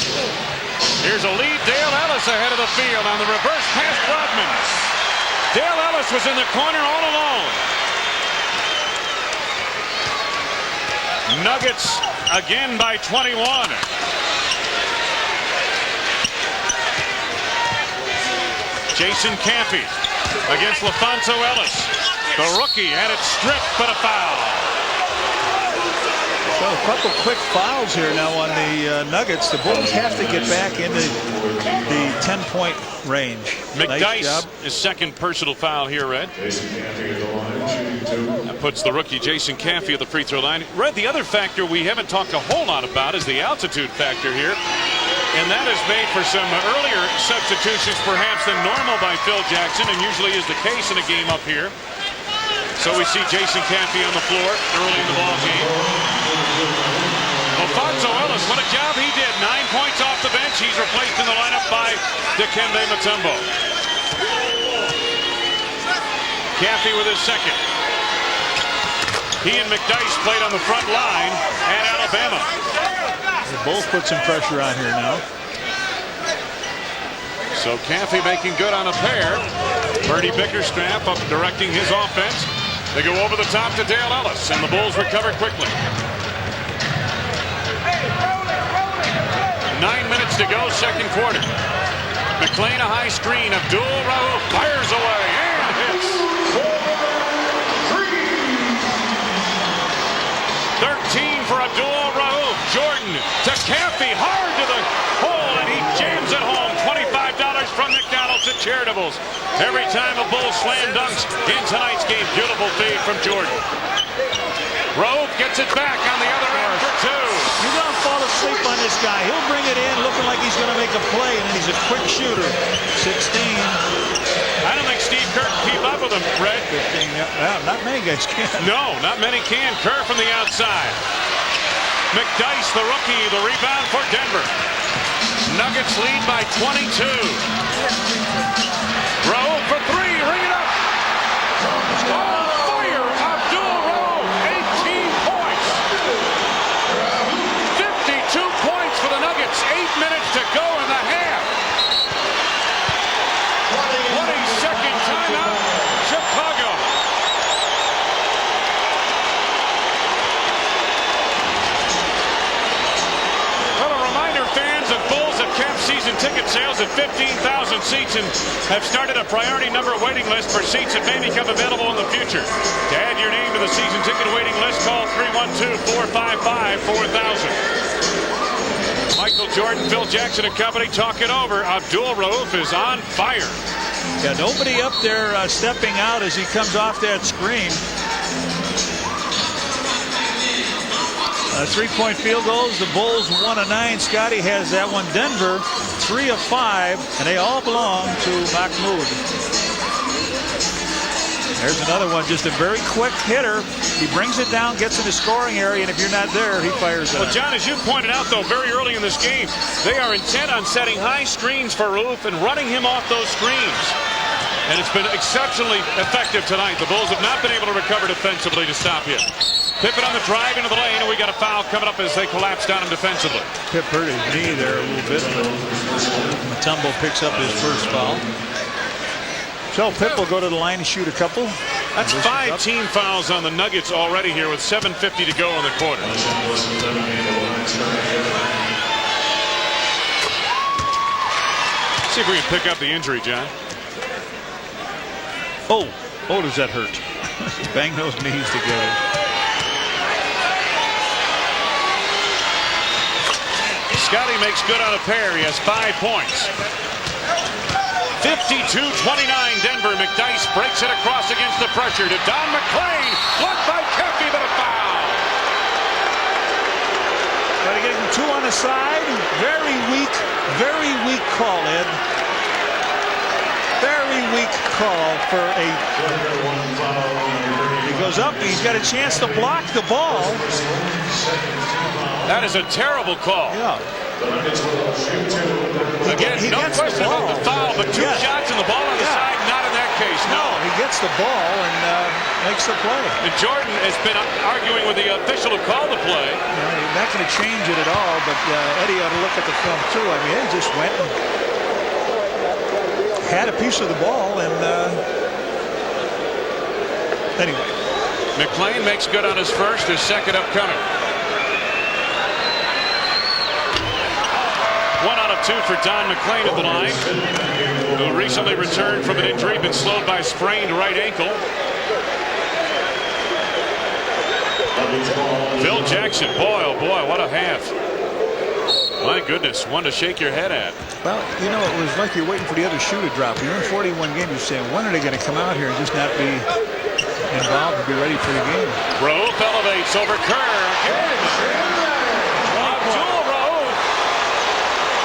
Here's a lead. Dale Ellis ahead of the field on the reverse pass. Rodman. Dale Ellis was in the corner all alone. Nuggets again by 21. Jason Caffey against LaFonso Ellis. The rookie had it stripped, but a foul. So a couple quick fouls here now on the Nuggets. The Bulls have to get back into the 10-point range. McDyess, nice job. his second personal foul here, Red. That puts the rookie Jason Caffey at the free throw line. Red, the other factor we haven't talked a whole lot about is the altitude factor here. And that has made for some earlier substitutions perhaps than normal by Phil Jackson, and usually is the case in a game up here. So we see Jason Caffey on the floor early in the ball game. Alfonso Ellis, what a job he did. 9 points off the bench. He's replaced in the lineup by Dikembe Mutombo. Caffey with his second. He and McDyess played on the front line at Alabama. They both put some pressure on here now. So Caffey making good on a pair. Bernie Bickerstaff up directing his offense. They go over the top to Dale Ellis, and the Bulls recover quickly. 9 minutes to go, second quarter. McClain a high screen. Abdul Rauf fires away and hits. 13 for Abdul Rauf. Jordan to Caffey, hard to the hole, and he jams it home. $25 from McDonald's at Charitables. Every time a Bull slam dunks in tonight's game. Beautiful feed from Jordan. Rauf gets it back on the other end for two. You don't fall asleep on this guy. He'll bring it in looking like he's going to make a play, and then he's a quick shooter. 16. I don't think Steve Kerr can keep up with him, Fred. 15. Yeah, not many guys can. No, not many can. Kerr from the outside. McDyess, the rookie, the rebound for Denver. Nuggets lead by 22. Rauf for three. Ring it up. On fire. Abdul Rauf. 18 points. 52 points for the Nuggets. 8 minutes to go in the half. 22nd timeout. Chicago. Well, a reminder, fans, of Bulls have capped season ticket sales at 15,000 seats and have started a priority number waiting list for seats that may become available in the future. To add your name to the season ticket waiting list, call 312-455-4000. Michael Jordan, Phil Jackson and company talk it over. Abdul Rauf is on fire. Yeah, nobody up there stepping out as he comes off that screen. 3-point field goals. The Bulls 1 of 9. Scotty has that one. Denver 3 of 5, and they all belong to Mahmoud. There's another one, just a very quick hitter. He brings it down, gets in the scoring area, and if you're not there, he fires it. Well, John, as you pointed out, though, very early in this game, they are intent on setting high screens for Rauf and running him off those screens. And it's been exceptionally effective tonight. The Bulls have not been able to recover defensively to stop him. Pippen on the drive into the lane, and we got a foul coming up as they collapse down him defensively. Pip hurt his knee there a little bit, but Mutombo picks up his first foul. So Pip will go to the line and shoot a couple. That's 5 team fouls on the Nuggets already here with 7:50 to go in the quarter. See if we can pick up the injury, John. Oh, does that hurt? Bang those knees together. Scotty makes good on a pair. He has 5 points. 52-29 Denver. McDyess breaks it across against the pressure to Don McClain. Blocked by Caffey, but a foul. But again, 2 on the side. Very weak call, Ed. Very weak call for a... He goes up, he's got a chance to block the ball. That is a terrible call. Yeah. Again, no question about the foul, but 2 shots and the ball on the side, not in that case. No, he gets the ball and makes the play. And Jordan has been arguing with the official who called the play. He's not going to change it at all, but Eddie ought to look at the film too. I mean, he just went and had a piece of the ball, and anyway. McClain makes good on his first, his second upcoming. 1 out of 2 for Don McClain at the line, who recently returned from an injury, been slowed by sprained right ankle. Phil Jackson, boy, oh boy, what a half. My goodness, one to shake your head at. Well, you know, it was like you're waiting for the other shoe to drop. You're in 41 games. You're saying, when are they going to come out here and just not be involved and be ready for the game? Raouf elevates over Kerr again. Abdul Raouf.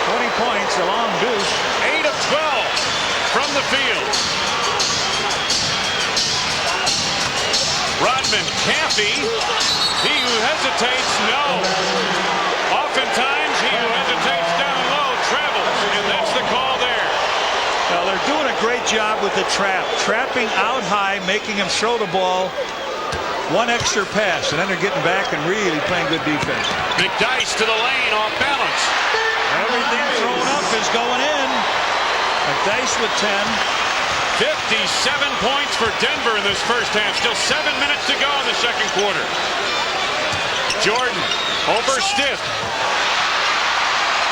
20 points, a long deuce. 8 of 12 from the field. Rodman, Caffey, he who hesitates, no. Oftentimes, he who hesitates down low travels, and that's the call there. Well, they're doing a great job with the trap. Trapping out high, making him throw the ball. One extra pass, and then they're getting back and really playing good defense. McDyess to the lane, off balance. Everything thrown up is going in. McDyess with 10. 57 points for Denver in this first half. Still 7 minutes to go in the second quarter. Jordan over Stiff.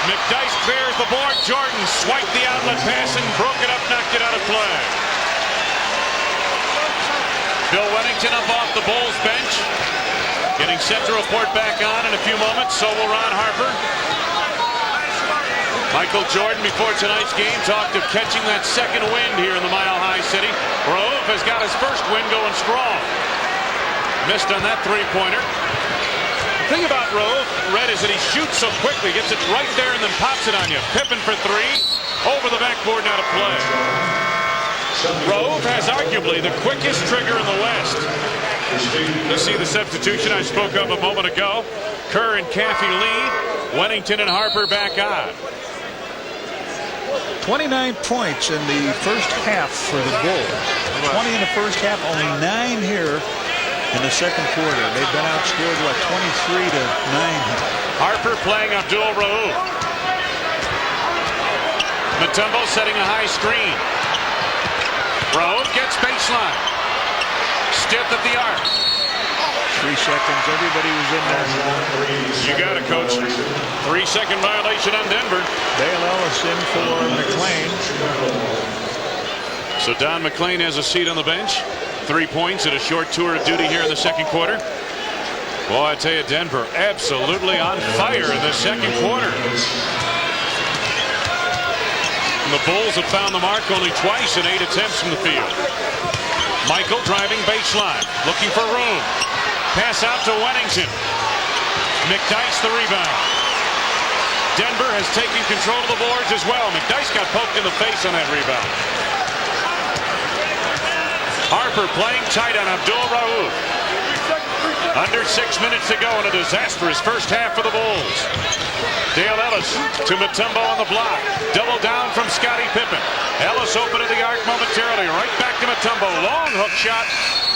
McDyess clears the board. Jordan swiped the outlet pass and broke it up, knocked it out of play. Bill Wennington up off the Bulls bench. Getting set to report back on in a few moments. So will Ron Harper. Michael Jordan before tonight's game talked of catching that second wind here in the Mile High City. Raouf has got his first wind going strong. Missed on that three-pointer. The thing about Raouf, Red, is that he shoots so quickly, gets it right there and then pops it on you. Pippen for three, over the backboard, now to play. Raouf has arguably the quickest trigger in the West. Let's see the substitution I spoke of a moment ago. Kerr and Caffey lead. Wennington and Harper back on. 29 points in the first half for the Bulls. 20 in the first half, only 9 here in the second quarter. They've been outscored, what, 23 to 9. Harper playing Abdul Raouf. Mutombo setting a high screen. Raouf gets baseline. Stiff at the arc. 3 seconds. Everybody was in there. You got it, Coach. 3-second violation on Denver. Dale Ellis in for McLean. So Don McLean has a seat on the bench. 3 points and a short tour of duty here in the second quarter. Boy, I tell you, Denver absolutely on fire in the second quarter. And the Bulls have found the mark only twice in 8 attempts from the field. Michael driving baseline, looking for room. Pass out to Wennington. McDyess the rebound. Denver has taken control of the boards as well. McDyess got poked in the face on that rebound. Harper playing tight on Abdul Raouf. Under 6 minutes to go in a disastrous first half for the Bulls. Dale Ellis to Mutombo on the block. Double down from Scottie Pippen. Ellis open at the arc momentarily. Right back to Mutombo. Long hook shot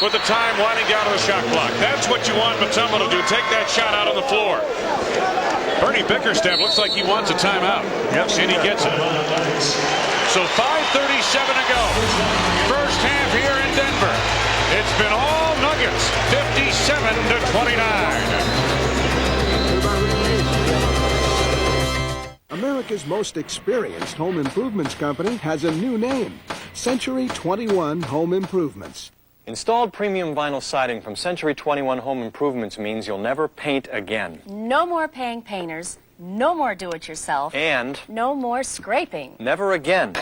with the time winding down to the shot clock. That's what you want Mutombo to do. Take that shot out on the floor. Bernie Bickerstaff looks like he wants a timeout. Yep. And he gets it. So 5:37 to go. First half here in Denver. It's been all Nuggets. 57 to 29. America's most experienced home improvements company has a new name, Century 21 Home Improvements. Installed premium vinyl siding from Century 21 Home Improvements means you'll never paint again. No more paying painters, no more do-it-yourself, And no more scraping. never again.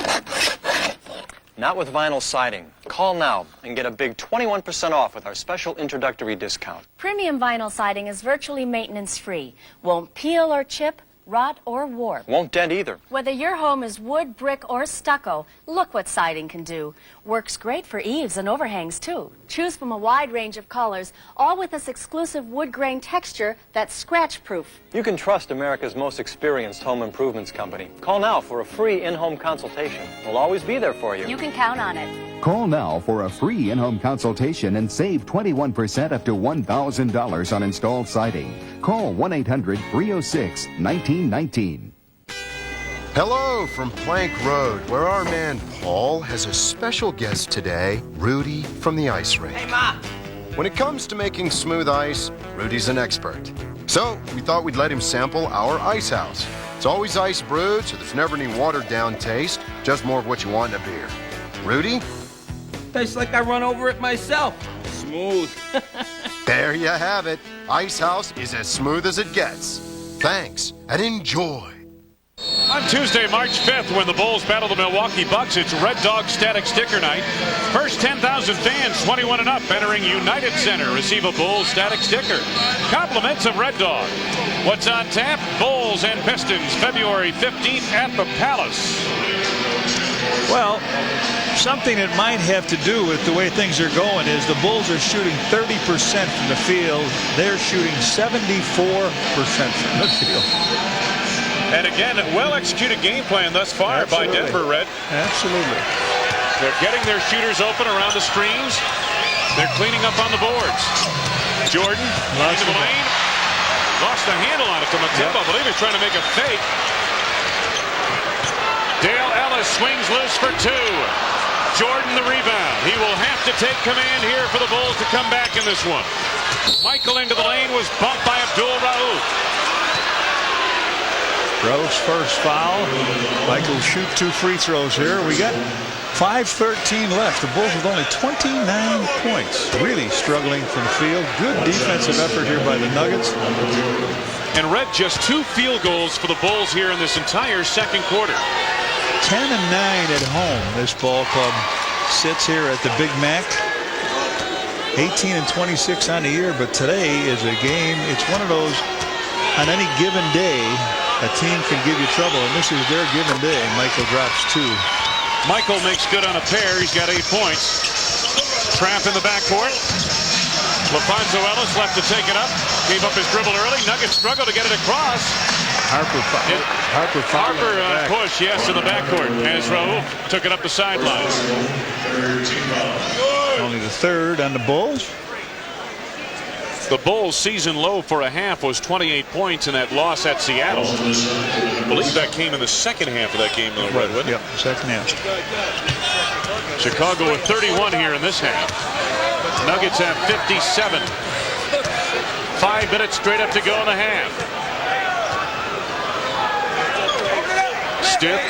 Not with vinyl siding. Call now and get a big 21% off with our special introductory discount. Premium vinyl siding is virtually maintenance-free. Won't peel or chip, rot or warp. Won't dent either. Whether your home is wood, brick, or stucco, look what siding can do. Works great for eaves and overhangs, too. Choose from a wide range of colors, all with this exclusive wood grain texture that's scratch-proof. You can trust America's most experienced home improvements company. Call now for a free in-home consultation. We'll always be there for you. You can count on it. Call now for a free in-home consultation and save 21% up to $1,000 on installed siding. Call 1-800-306-1919. Hello from Plank Road, where our man Paul has a special guest today, Rudy from the ice rink. Hey, Ma! When it comes to making smooth ice, Rudy's an expert. So we thought we'd let him sample our ice house. It's always ice brewed, so there's never any watered down taste, just more of what you want in a beer. Rudy? Tastes like I run over it myself. Smooth. There you have it. Ice House is as smooth as it gets. Thanks, and enjoy. On Tuesday, March 5th, when the Bulls battle the Milwaukee Bucks, it's Red Dog Static Sticker Night. First 10,000 fans, 21 and up, entering United Center, receive a Bulls Static Sticker. Compliments of Red Dog. What's on tap? Bulls and Pistons, February 15th at the Palace. Well, something that might have to do with the way things are going is the Bulls are shooting 30% from the field. They're shooting 74% from the field. And again, well-executed game plan thus far by Denver, Red. Absolutely. They're getting their shooters open around the screens. They're cleaning up on the boards. Jordan into the lane. Lost the handle on it to Mutombo. I believe he's trying to make a fake. Dale Ellis swings loose for two. Jordan the rebound. He will have to take command here for the Bulls to come back in this one. Michael into the lane was bumped by Abdul Rauf. Rauf's first foul. Michael shoot 2 free throws here. We got 5:13 left. The Bulls with only 29 points. Really struggling from the field. Good defensive effort here by the Nuggets. And Red, just 2 field goals for the Bulls here in this entire second quarter. 10-9 at home. This ball club sits here at the Big Mac. 18-26 on the year, but today is a game. It's one of those, on any given day, a team can give you trouble, and this is their given day. Michael drops 2. Michael makes good on a pair. He's got 8 points. Trap in the backcourt. LaFonso Ellis left to take it up. Gave up his dribble early. Nuggets struggle to get it across. Harper push, yes, in the backcourt as Rauf took it up the sideline. Only the third on the Bulls. The Bulls' season low for a half was 28 points in that loss at Seattle. I believe that came in the second half of that game, though, Redwood. Yep, second half. Chicago with 31 here in this half. Nuggets have 57. 5 minutes straight up to go in the half. Stiff.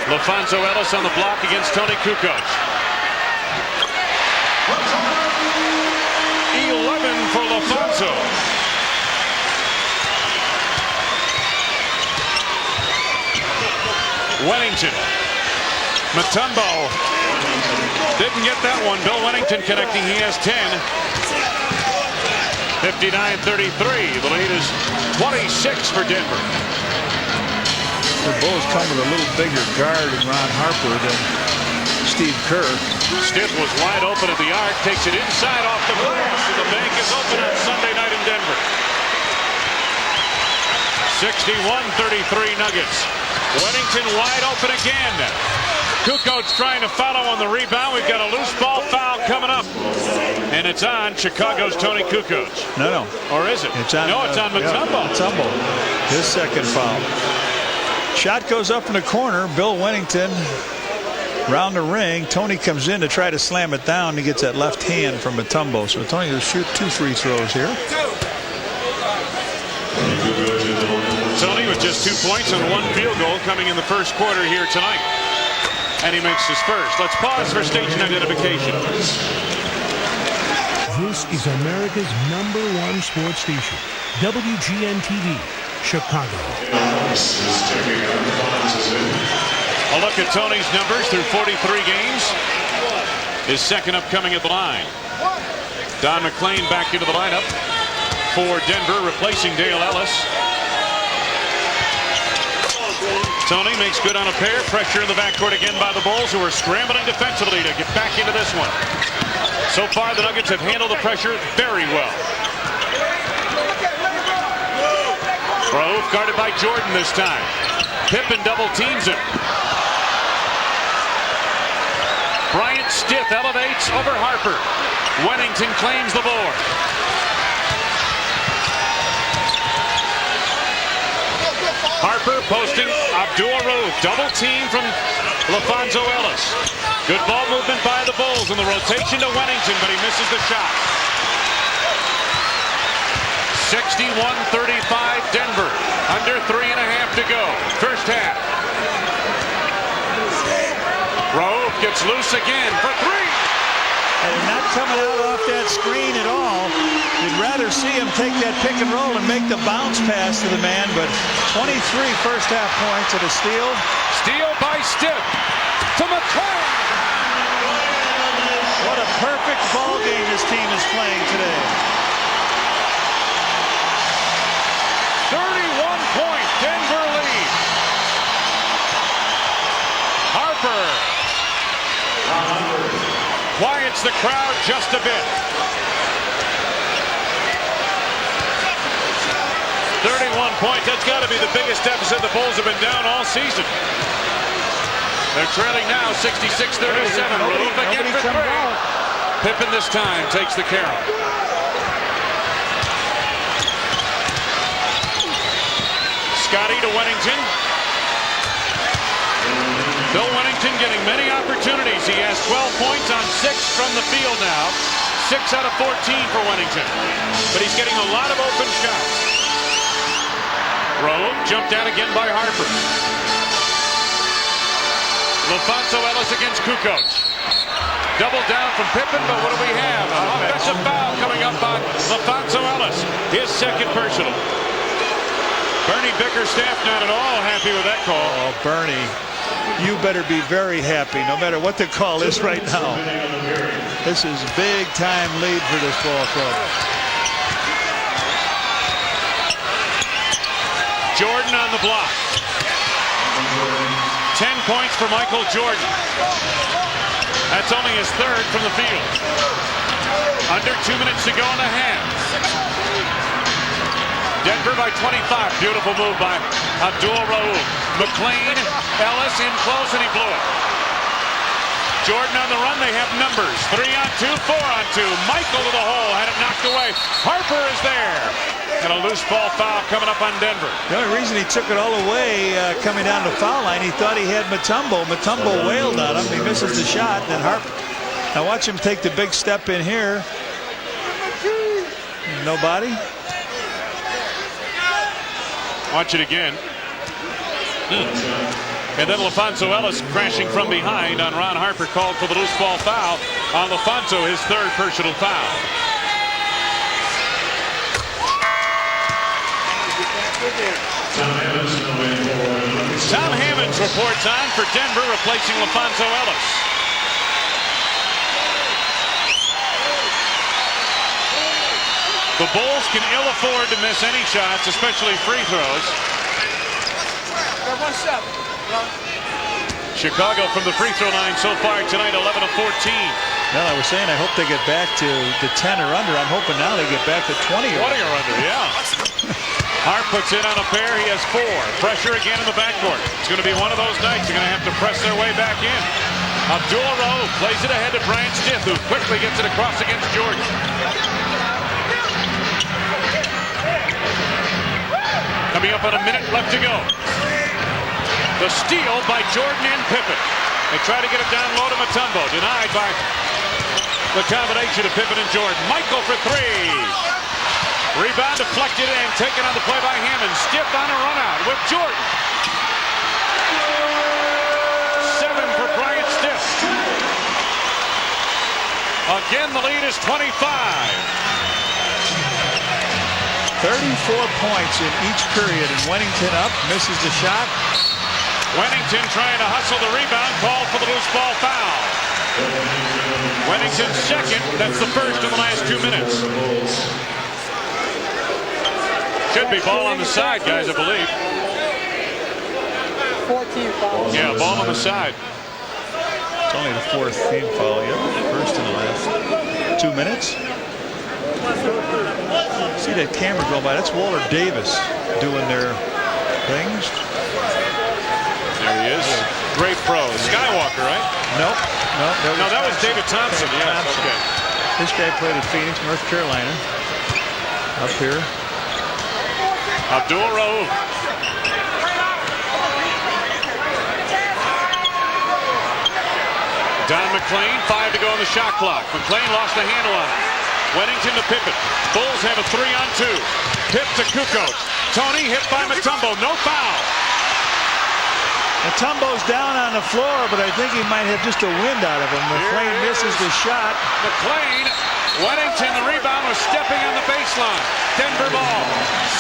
LaFonso Ellis on the block against Tony Kukoc. 11 for LaFonso. Wennington. Mutombo didn't get that one. Bill Wennington connecting. He has 10. 59-33. The lead is 26 for Denver. The Bulls come with a little bigger guard in Ron Harper than Steve Kerr. Stiff was wide open at the arc. Takes it inside off the glass. And the bank is open on Sunday night in Denver. 61-33 Nuggets. Wennington wide open again. Kukoc trying to follow on the rebound. We've got a loose ball foul coming up. And it's on Chicago's Tony Kukoc. No. Or is it? It's on Mutombo. Mutombo. His second foul. Shot goes up in the corner. Bill Wennington round the ring. Tony comes in to try to slam it down. He gets that left hand from Mutombo. So Tony will shoot 2 free throws here. Tony with just 2 points and 1 field goal coming in the first quarter here tonight. And he makes his first. Let's pause for station identification. This is America's #1 sports station, WGN-TV, Chicago. A look at Tony's numbers through 43 games. His second upcoming at the line. Don McClain back into the lineup for Denver, replacing Dale Ellis. Tony makes good on a pair. Pressure in the backcourt again by the Bulls, who are scrambling defensively to get back into this one. So far, the Nuggets have handled the pressure very well. Rauf guarded by Jordan this time. Pippen double teams him. Bryant Stiff elevates over Harper. Wennington claims the board. Harper posting Abdul Rauf. Double team from LaFonso Ellis. Good ball movement by the Bulls in the rotation to Wennington, but he misses the shot. 61-35 Denver. Under 3.5 to go. First half. Rauf gets loose again for 3. And not coming out off that screen at all. You'd rather see him take that pick and roll and make the bounce pass to the man, but 23 first half points at a steal. Steal by Stiff to McClain. What a perfect ball game this team is playing today. 31-point Denver lead. Harper quiets the crowd just a bit. 31 points. That's got to be the biggest deficit the Bulls have been down all season. They're trailing now 66-37. Roof again for three. Pippen this time takes the carry. Scotty to Wennington. Bill Wennington getting many opportunities. He has 12 points on 6 from the field now. 6 out of 14 for Wennington. But he's getting a lot of open shots. Rowe jumped out again by Harper. LaFonso Ellis against Kukoc. Double down from Pippen, but what do we have? An offensive foul coming up on LaFonso Ellis. His second personal. Bernie Bickerstaff not at all happy with that call. Oh, Bernie, you better be very happy no matter what the call is right now. This is a big time lead for this ball club. Jordan on the block. 10 points for Michael Jordan. That's only his third from the field. Under 2 minutes to go in the half. Denver by 25. Beautiful move by Abdul Rauf. McClain, Ellis in close, and he blew it. Jordan on the run. They have numbers. 3-on-2, 4-on-2. Michael to the hole. Had it knocked away. Harper is there. And a loose ball foul coming up on Denver. The only reason he took it all away coming down the foul line, he thought he had Mutombo. Mutombo wailed on him. He misses the shot. And then Harper. Now watch him take the big step in here. Nobody. Watch it again. And then LaFonso Ellis crashing from behind on Ron Harper, called for the loose ball foul on LaFonso, his third personal foul. Tom Hammonds reports on for Denver, replacing LaFonso Ellis. The Bulls can ill afford to miss any shots, especially free throws. Chicago from the free throw line so far tonight, 11 of 14. Well, I was saying I hope they get back to the 10 or under. I'm hoping now they get back to 20 or under. Yeah. Hart puts in on a pair. He has 4. Pressure again in the backcourt. It's going to be one of those nights. They're going to have to press their way back in. Abdul Rauf plays it ahead to Brian Stiff, who quickly gets it across against Jordan. Coming up on a minute left to go. The steal by Jordan and Pippen. They try to get it down low to Mutombo. Denied by the combination of Pippen and Jordan. Michael for 3. Rebound deflected and taken on the play by Hammond. Stiff on a run out with Jordan. 7 for Brian Stiff. Again, the lead is 25. 34 points in each period, and Wennington up, misses the shot. Wennington trying to hustle the rebound, called for the loose ball foul. Wennington's second, that's the first in the last 2 minutes. Should be ball on the side, guys, I believe. 14 fouls. Yeah, ball on the side. It's only the 4th team foul, yep, first in the last 2 minutes. See that camera go by? That's Walter Davis doing their things. There he is. Great pro. Skywalker, right? Nope. No, that was David Thompson. Yes, okay. This guy played at Phoenix, North Carolina. Up here. Abdul Rauf. Don McClain, 5 to go on the shot clock. McClain lost the handle on it. Wennington to Pippen. Bulls have a 3-on-2. Pip to Kukoc. Tony hit by Mutombo. No foul. Mutombo's down on the floor, but I think he might have just a wind out of him. McClain misses the shot. McClain, Weddington, the rebound, was stepping on the baseline. Denver ball.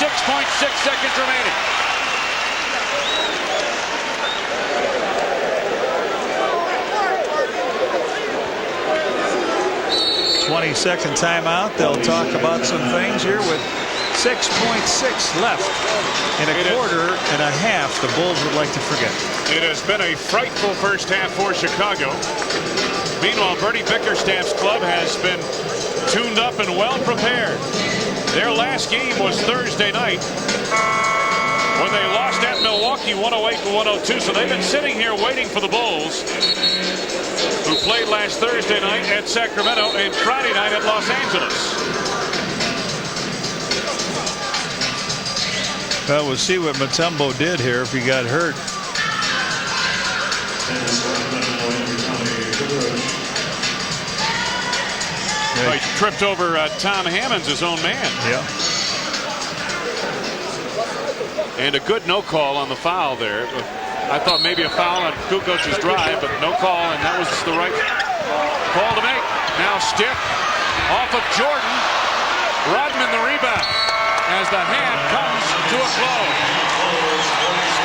6.6 seconds remaining. 20-second timeout. They'll talk about some things here with 6.6 left in a quarter and a half. The Bulls would like to forget. It has been a frightful first half for Chicago. Meanwhile, Bernie Bickerstaff's club has been tuned up and well prepared. Their last game was Thursday night when they lost at Milwaukee 108-102. So they've been sitting here waiting for the Bulls, who played last Thursday night at Sacramento and Friday night at Los Angeles. Well, we'll see what Mutombo did here if he got hurt. Oh, he tripped over Tom Hammonds, his own man. Yeah. And a good no call on the foul there. I thought maybe a foul on Kukoc's drive, but no call, and that was the right call to make. Now Stick off of Jordan. Rodman the rebound as the half comes to a close.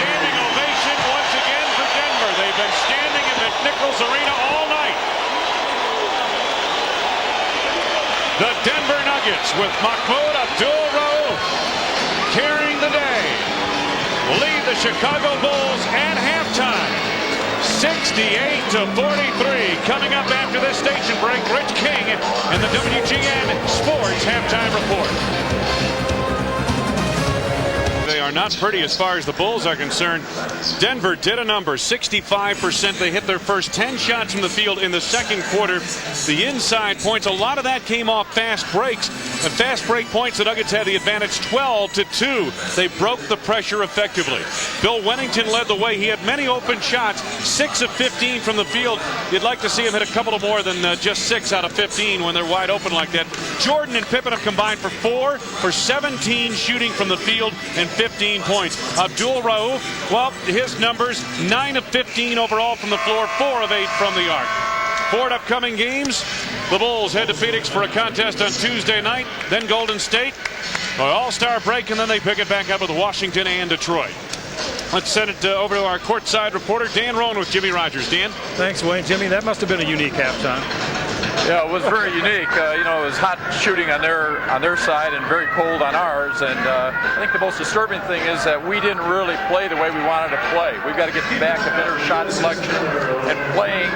Standing ovation once again for Denver. They've been standing in McNichols Arena all night. The Denver Nuggets with Mahmoud Abdul-Rauf carrying the day lead the Chicago Bulls at halftime 68-43. Coming up after this station break, Rich King and the WGN Sports Halftime Report. They are not pretty as far as the Bulls are concerned. Denver did a number, 65%. They hit their first 10 shots from the field in the second quarter. The inside points, a lot of that came off fast breaks. And fast break points, the Nuggets had the advantage 12-2. They broke the pressure effectively. Bill Wennington led the way. He had many open shots, 6 of 15 from the field. You'd like to see him hit a couple of more than just 6 out of 15 when they're wide open like that. Jordan and Pippen have combined for 4 for 17 shooting from the field and 15 points. Abdul-Rauf, well, his numbers, 9 of 15 overall from the floor, 4 of 8 from the arc. For upcoming games, the Bulls head to Phoenix for a contest on Tuesday night, then Golden State, an all-star break, and then they pick it back up with Washington and Detroit. Let's send it over to our courtside reporter, Dan Roan with Jimmy Rogers. Dan? Thanks, Wayne. Jimmy, that must have been a unique halftime. Yeah, it was very unique. You know, it was hot shooting on their side and very cold on ours. And I think the most disturbing thing is that we didn't really play the way we wanted to play. We've got to get back to better shot selection and playing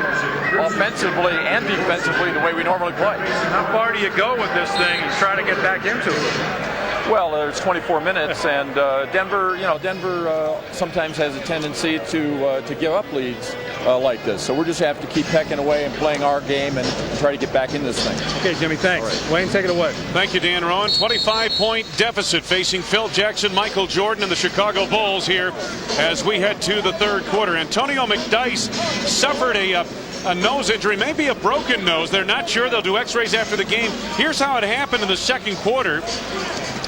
offensively and defensively the way we normally play. How far do you go with this thing and try to get back into it? Well, there's 24 minutes, and Denver sometimes has a tendency to give up leads like this. So we're just have to keep pecking away and playing our game and try to get back in this thing. Okay, Jimmy, thanks. Right. Wayne, take it away. Thank you, Dan Rowan. 25-point deficit facing Phil Jackson, Michael Jordan, and the Chicago Bulls here as we head to the third quarter. Antonio McDyess suffered a nose injury, maybe a broken nose. They're not sure. They'll do x-rays after the game. Here's how it happened in the second quarter.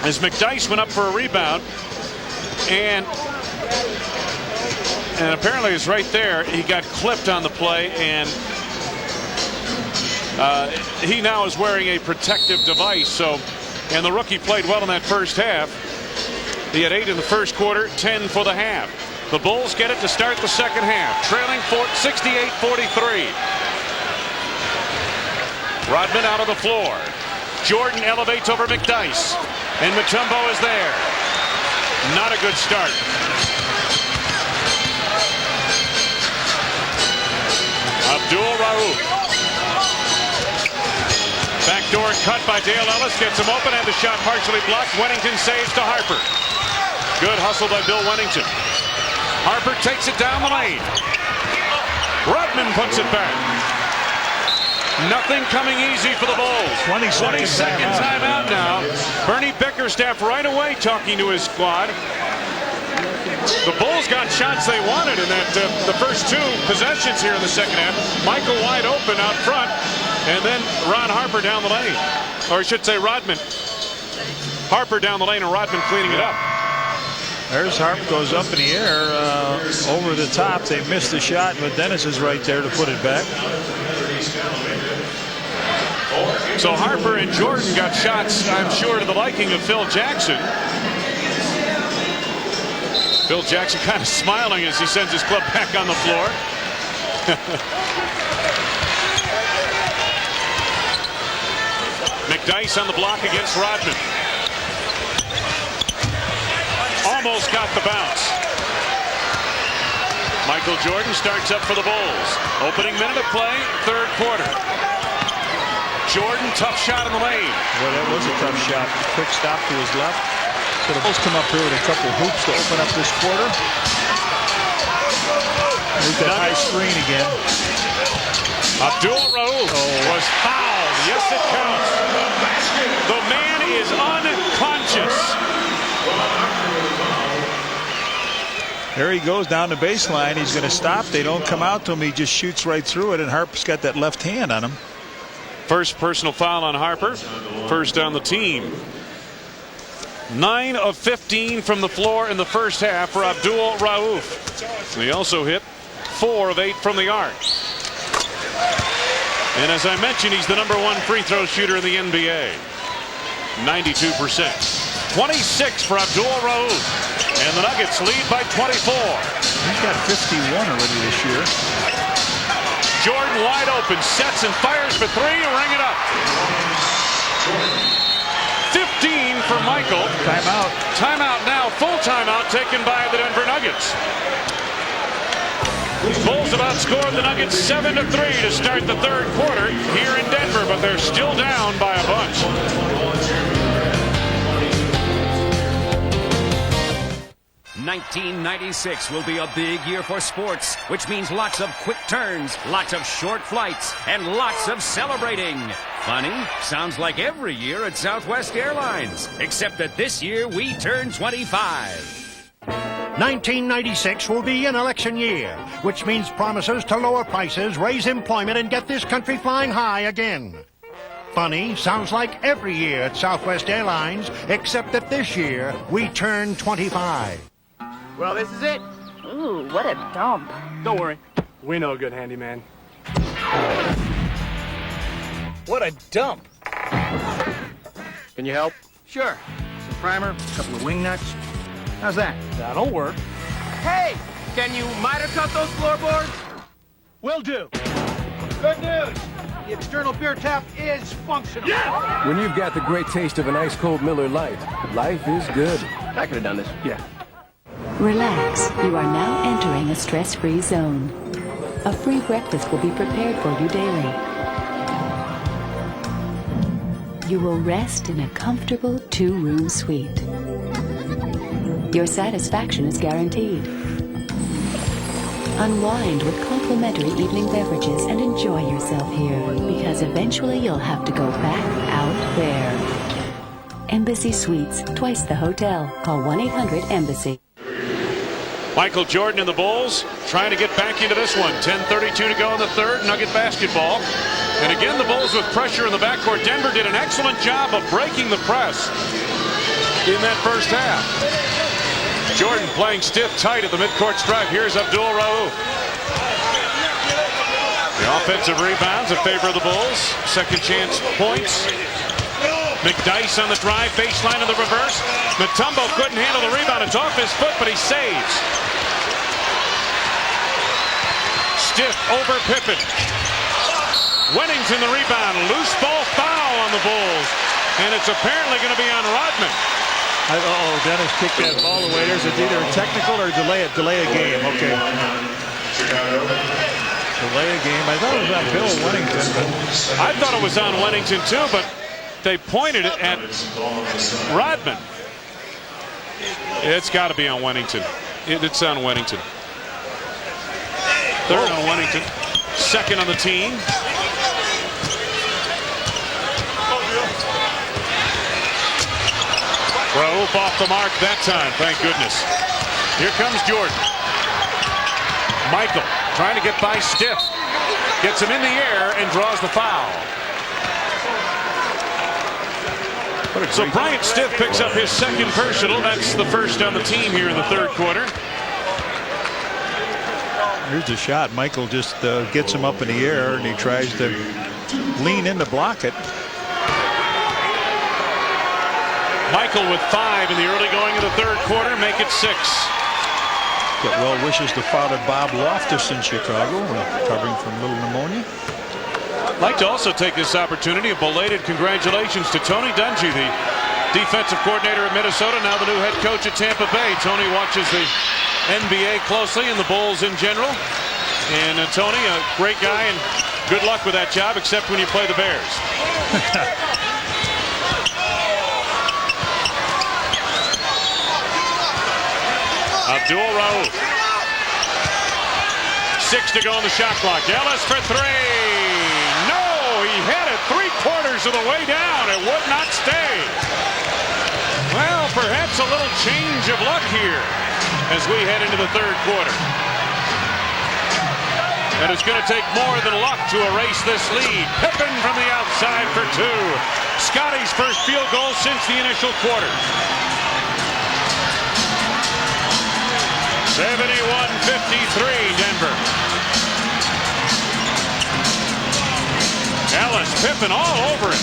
As McDyess went up for a rebound, and apparently it's right there. He got clipped on the play, and he now is wearing a protective device. And the rookie played well in that first half. He had 8 in the first quarter, 10 for the half. The Bulls get it to start the second half, trailing 68-43. Rodman out of the floor. Jordan elevates over McDyess. And Mutombo is there. Not a good start. Abdul-Rauf. Backdoor cut by Dale Ellis. Gets him open and the shot partially blocked. Wennington saves to Harper. Good hustle by Bill Wennington. Harper takes it down the lane. Rodman puts it back. Nothing coming easy for the Bulls. 20-second timeout now. Bernie Bickerstaff right away talking to his squad. The Bulls got shots they wanted in that the first 2 possessions here in the second half. Michael wide open out front, and then Ron Harper down the lane. Or I should say Rodman. Harper down the lane and Rodman cleaning it up. There's Harp, goes up in the air over the top. They missed the shot, but Dennis is right there to put it back. So Harper and Jordan got shots, I'm sure, to the liking of Phil Jackson. Phil Jackson kind of smiling as he sends his club back on the floor. McDyess on the block against Rodman. Almost got the bounce. Michael Jordan starts up for the Bulls. Opening minute of play, third quarter. Jordan, tough shot in the lane. Well, that was a tough shot. Quick stop to his left. So the Bulls come up here with a couple hoops to open up this quarter. There's that high screen again. Abdul Rauf was fouled. Yes, it counts. The man is unconscious. There he goes down the baseline. He's going to stop. They don't come out to him. He just shoots right through it, and Harper's got that left hand on him. First personal foul on Harper. First on the team. 9 of 15 from the floor in the first half for Abdul Rauf. He also hit 4 of 8 from the arc. And as I mentioned, he's the #1 free throw shooter in the NBA. 92%. 26 for Abdul Rauf. And the Nuggets lead by 24. He's got 51 already this year. Jordan wide open, sets and fires for 3 to ring it up. 15 for Michael. Timeout. Timeout now, full timeout taken by the Denver Nuggets. Bulls have outscored the Nuggets 7-3 to start the third quarter here in Denver, but they're still down by a bunch. '96 will be a big year for sports, which means lots of quick turns, lots of short flights, and lots of celebrating. Funny? Sounds like every year at Southwest Airlines, except that this year we turn 25. 1996 will be an election year, which means promises to lower prices, raise employment, and get this country flying high again. Funny? Sounds like every year at Southwest Airlines, except that this year we turn 25. Well, this is it. Ooh, what a dump. Don't worry. We know a good handyman. What a dump. Can you help? Sure. Some primer, a couple of wing nuts. How's that? That'll work. Hey, can you miter cut those floorboards? Will do. Good news. The external beer tap is functional. When you've got the great taste of an ice-cold Miller Lite, life is good. I could have done this. Yeah. Relax. You are now entering a stress-free zone. A free breakfast will be prepared for you daily. You will rest in a comfortable 2-room suite. Your satisfaction is guaranteed. Unwind with complimentary evening beverages and enjoy yourself here, because eventually you'll have to go back out there. Embassy Suites, twice the hotel. Call 1-800-EMBASSY. Michael Jordan and the Bulls trying to get back into this one. 10:32 to go in the third. Nugget basketball. And again, the Bulls with pressure in the backcourt. Denver did an excellent job of breaking the press in that first half. Jordan playing stiff tight at the midcourt stripe. Here's Abdul Rauf. The offensive rebounds in favor of the Bulls. Second chance points. McDyess on the drive, baseline in the reverse. Mutombo couldn't handle the rebound. It's off his foot, but he saves. Stiff over Pippen. Wennington the rebound. Loose ball foul on the Bulls. And it's apparently going to be on Rodman. Uh-oh, Dennis kicked that ball away. There's either a technical or delay a game. Okay. Delay a game. I thought it was on Bill Wennington. But I thought it was on Wennington too, but they pointed it at Rodman. It's got to be on Wennington. It's on Wennington. Third on Wennington. Second on the team. Rauf off the mark that time, thank goodness. Here comes Jordan. Michael trying to get by Stiff. Gets him in the air and draws the foul. So Bryant Stiff picks up his second personal. That's the first on the team here in the third quarter. Here's the shot. Michael just gets him up in the air, and he tries to lean in to block it. Michael with 5 in the early going of the third quarter, make it 6. Get well wishes to Father Bob Loftus in Chicago, recovering from a little pneumonia. I'd like to also take this opportunity of belated congratulations to Tony Dungy, the defensive coordinator at Minnesota, now the new head coach at Tampa Bay. Tony watches the NBA closely and the Bulls in general. And Tony, a great guy, and good luck with that job, except when you play the Bears. Abdul Rauf. 6 to go on the shot clock. Ellis for 3. No, he had it 3/4 of the way down. It would not stay. Well, perhaps a little change of luck here as we head into the third quarter. And it's going to take more than luck to erase this lead. Pippen from the outside for 2. Scotty's first field goal since the initial quarter. 71-53 Denver. Ellis, Pippen all over it.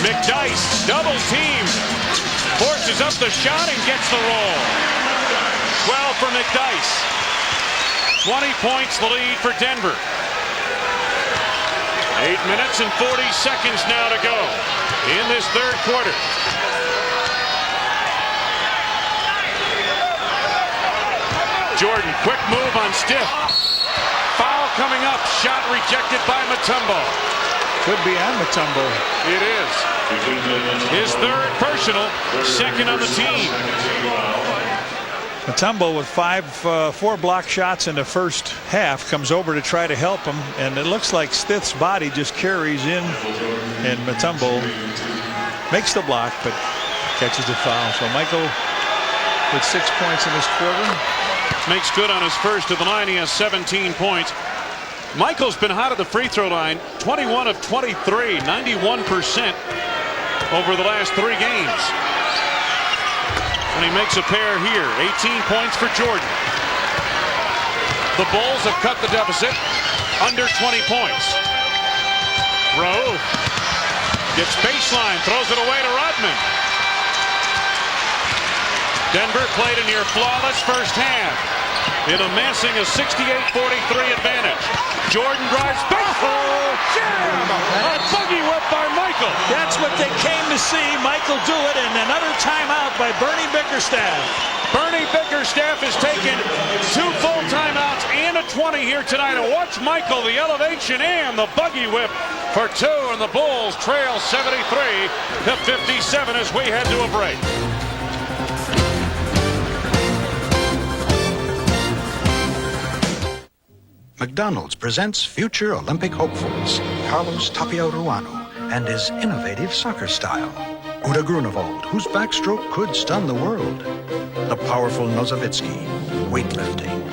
McDyess double teamed. Forces up the shot and gets the roll. 12 for McDyess. 20 points the lead for Denver. 8 minutes and 40 seconds now to go in this third quarter. Jordan, quick move on Stiff. Foul coming up. Shot rejected by Mutombo. Could be on Mutombo. It is. His third personal, second on the team. Mutombo with 4 block shots in the first half comes over to try to help him, and it looks like Stiff's body just carries in, and Mutombo makes the block but catches the foul. So Michael with 6 points in this quarter. Makes good on his first of the line. He has 17 points. Michael's been hot at the free throw line. 21 of 23, 91% over the last 3 games. And he makes a pair here. 18 points for Jordan. The Bulls have cut the deficit under 20 points. Rowe gets baseline, throws it away to Rodman. Denver played a near flawless first half in amassing a 68-43 advantage. Jordan drives back. Oh, jam! A buggy whip by Michael. That's what they came to see Michael do it, and another timeout by Bernie Bickerstaff. Bernie Bickerstaff has taken 2 full timeouts and a 20 here tonight. And watch Michael, the elevation and the buggy whip for 2, and the Bulls trail 73-57 as we head to a break. McDonald's presents future Olympic hopefuls, Carlos Tapia Ruano and his innovative soccer style. Uda Grunewald, whose backstroke could stun the world. The powerful Nozowitzki, weightlifting.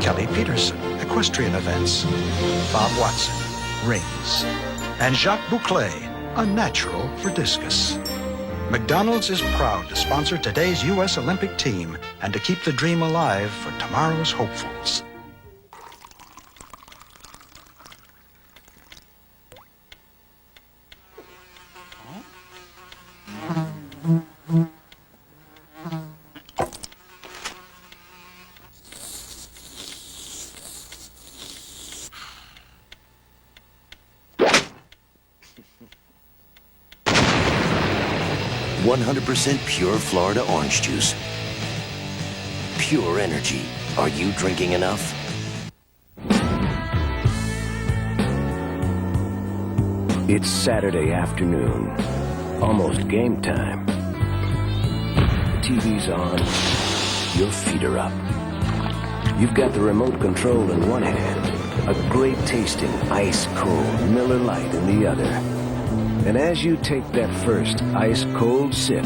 Kelly Peterson, equestrian events. Bob Watson, rings. And Jacques Bouclé, a natural for discus. McDonald's is proud to sponsor today's U.S. Olympic team and to keep the dream alive for tomorrow's hopefuls. Pure Florida orange juice. Pure energy. Are you drinking enough? It's Saturday afternoon. Almost game time. The TV's on. Your feet are up. You've got the remote control in one hand, a great tasting ice-cold Miller Lite in the other. And as you take that first ice-cold sip,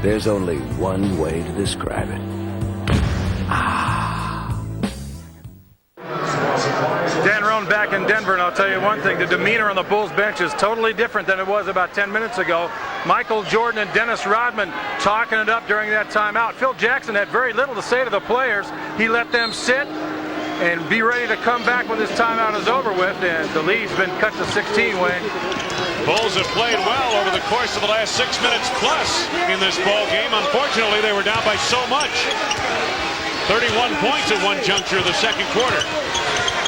there's only one way to describe it. Dan Roan back in Denver, and I'll tell you one thing, the demeanor on the Bulls bench is totally different than it was about 10 minutes ago. Michael Jordan and Dennis Rodman talking it up during that timeout. Phil Jackson had very little to say to the players. He let them sit and be ready to come back when this timeout is over with, and the lead's been cut to 16, Wayne. Bulls have played well over the course of the last 6 minutes plus in this ball game. Unfortunately, they were down by so much. 31 points at one juncture of the second quarter.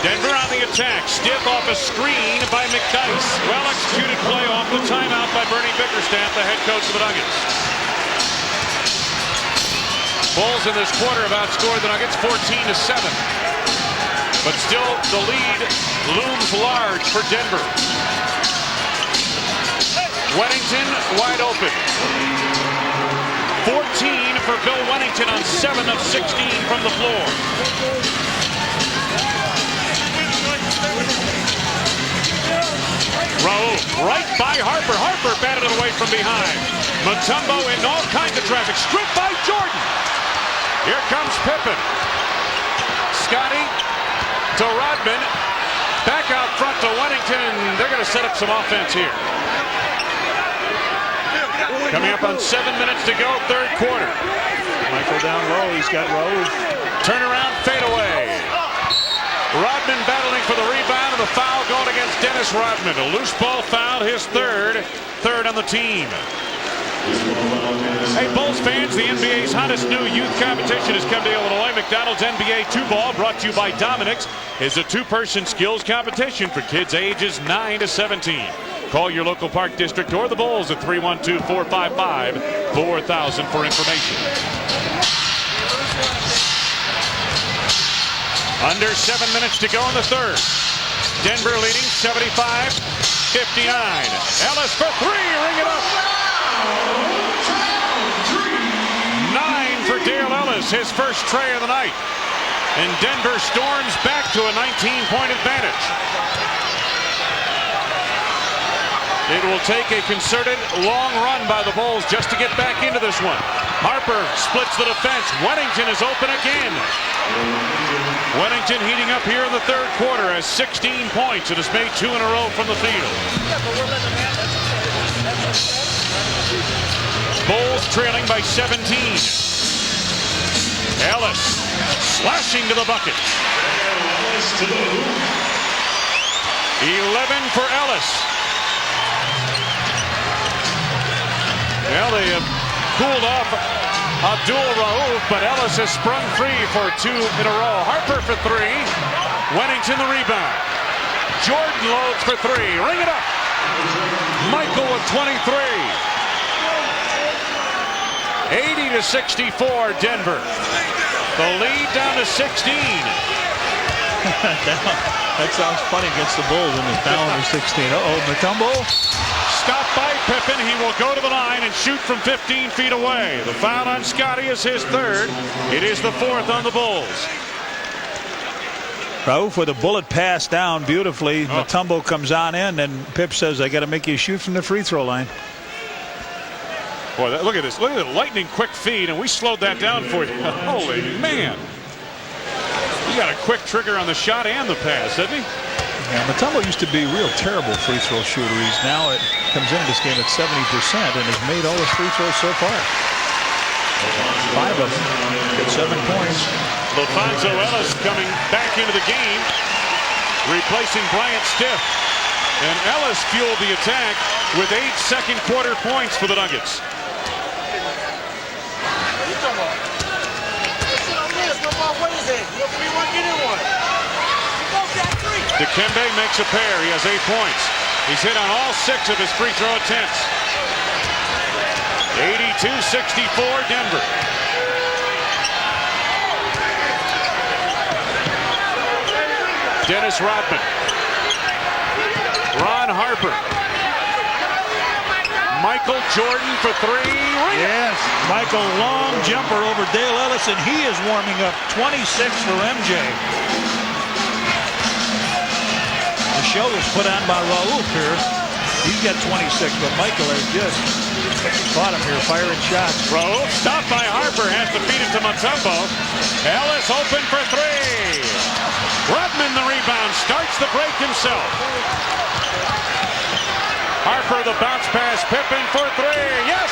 Denver on the attack. Stiff off a screen by McDyess. Well-executed play off the timeout by Bernie Bickerstaff, the head coach of the Nuggets. Bulls in this quarter have outscored the Nuggets 14-7. But still, the lead looms large for Denver. Wennington wide open. 14 for Bill Wennington on 7 of 16 from the floor. Raul right by Harper. Harper batted it away from behind. Mutombo in all kinds of traffic. Stripped by Jordan. Here comes Pippen. Scotty to Rodman, back out front to Wennington, and they're going to set up some offense here. Coming up on 7 minutes to go, third quarter. Michael down low, he's got Raul. Turnaround fadeaway. Rodman battling for the rebound, and the foul going against Dennis Rodman. A loose ball foul, his third on the team. Hey, Bulls fans, the NBA's hottest new youth competition has come to Illinois. McDonald's NBA 2-Ball, brought to you by Dominic's, is a two-person skills competition for kids ages 9 to 17. Call your local park district or the Bulls at 312-455-4000 for information. Under 7 minutes to go in the third. Denver leading 75-59. Ellis for three, ring it up. 9 for Dale Ellis, his first tray of the night. And Denver storms back to a 19-point advantage. It will take a concerted long run by the Bulls just to get back into this one. Harper splits the defense. Wennington is open again. Wennington heating up here in the third quarter, has 16 points and has made 2 in a row from the field. Bulls trailing by 17. Ellis slashing to the bucket. 11 for Ellis. Well, they have cooled off Abdul Rauf, but Ellis has sprung free for 2 in a row. Harper for 3. Wennington the rebound. Jordan loads for 3. Ring it up. Michael with 23. 80-64 Denver. The lead down to 16. That sounds funny against the Bulls when it's down to 16. Uh-oh, Mutombo. Stopped by Pippen. He will go to the line and shoot from 15 feet away. The foul on Scotty is his third. It is the fourth on the Bulls. Rauf with a bullet pass down beautifully. Mutombo comes on in, and Pip says, I got to make you shoot from the free throw line. Boy, look at this. Look at the lightning quick feed, and we slowed that down for you. Holy man. He got a quick trigger on the shot and the pass, didn't he? Yeah, Mutombo used to be a real terrible free throw shooter. He's now comes into this game at 70% and has made all his free throws so far. 5 of them. Get 7 points. Lofonso Ellis coming back into the game, replacing Bryant Stiff. And Ellis fueled the attack with 8 second quarter points for the Nuggets. Dikembe makes a pair. He has 8 points. He's hit on all 6 of his free throw attempts. 82-64 Denver. Dennis Rodman. Ron Harper. Michael Jordan for 3. Yes, Michael, long jumper over Dale Ellis, and he is warming up. 26 for MJ. The show was put on by Raul here. He's got 26, but Michael has just caught him here firing shots. Raul stopped by Harper, has to feed it to Mutombo. Ellis open for 3. Rodman the rebound, starts the break himself. Harper, the bounce pass. Pippen for three. Yes!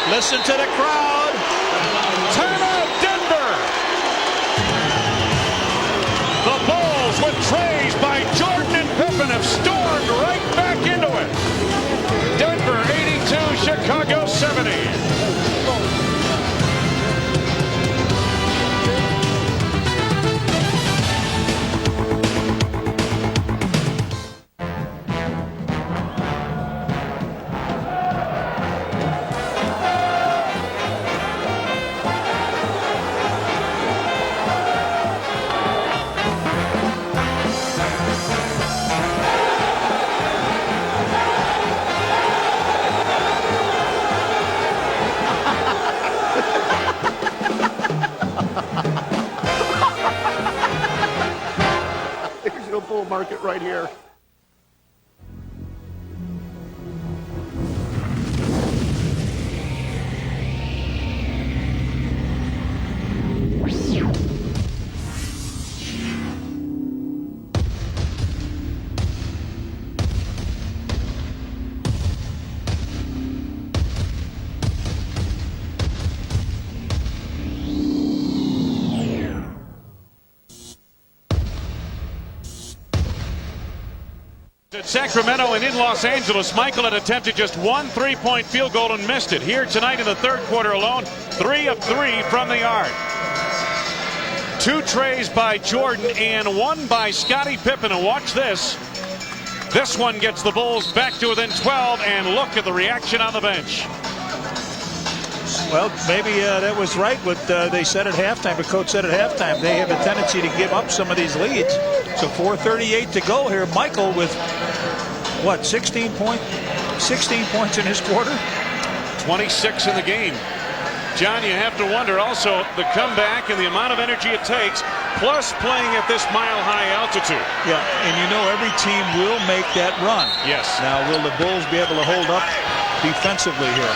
Listen to the crowd. Timeout, Denver. The Bulls with trays by Jordan and Pippen have stormed right back into it. Denver 82, Chicago 70. Bull market right here. At Sacramento and in Los Angeles, Michael had attempted just one three-point field goal and missed it. Here tonight in the third quarter alone, 3 of 3 from the arc. 2 trays by Jordan and 1 by Scottie Pippen. And watch this. This one gets the Bulls back to within 12, and look at the reaction on the bench. Well, maybe that was right what they said at halftime. The coach said at halftime they have a tendency to give up some of these leads. So 4:38 to go here. Michael with what, 16 points in his quarter? 26 in the game. John, you have to wonder also the comeback and the amount of energy it takes, plus playing at this mile-high altitude. Yeah, and you know every team will make that run. Yes. Now, will the Bulls be able to hold up defensively here?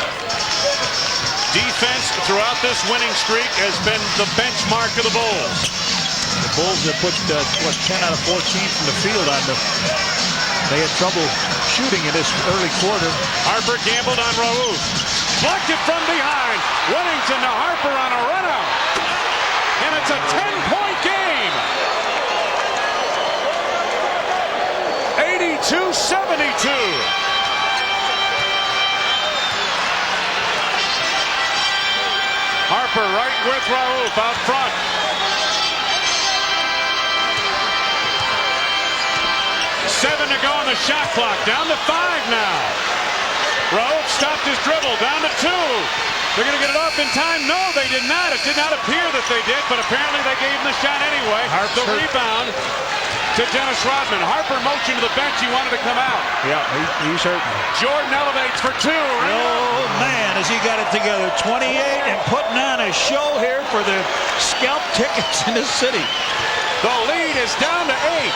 Defense throughout this winning streak has been the benchmark of the Bulls. The Bulls have put 10 out of 14 from the field on them. They had trouble shooting in this early quarter. Harper gambled on Raouf. Blocked it from behind. Whittington to Harper on a run out. And it's a 10-point game. 82-72. Harper right with Raouf out front. Seven to go on the shot clock. Down to 5 now. Raouf stopped his dribble. Down to 2. They're going to get it off in time. No, they did not. It did not appear that they did, but apparently they gave him the shot anyway. The rebound to Dennis Rodman. Harper motioned to the bench. He wanted to come out. Yeah, he's hurt. Jordan elevates for 2. Oh, man, has he got it together. 28 and putting on a show here for the scalp tickets in the city. The lead is down to 8.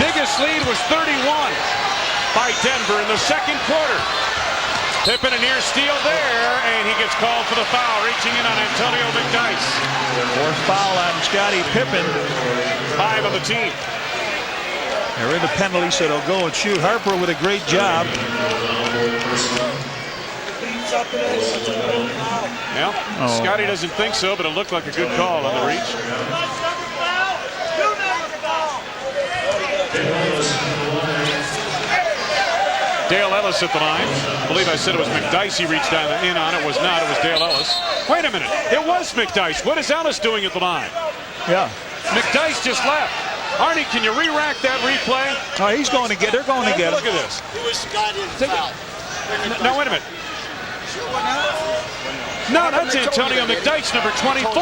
Biggest lead was 31 by Denver in the second quarter. Pippen a near steal there, and he gets called for the foul, reaching in on Antonio McDyess. Fourth foul on Scottie Pippen. 5 on the team. They're in the penalty, so they'll go and shoot. Harper with a great job. Yeah, Scottie doesn't think so, but it looked like a good call on the reach. Dale Ellis at the line. I believe I said it was McDyess he reached down in on. It was not. It was Dale Ellis. Wait a minute. It was McDyess. What is Ellis doing at the line? Yeah. McDyess just left. Arnie, can you re-rack that replay? Oh, he's going to get. They're going to get him. Look at this. Now wait a minute. No, that's Antonio McDyess, number 24.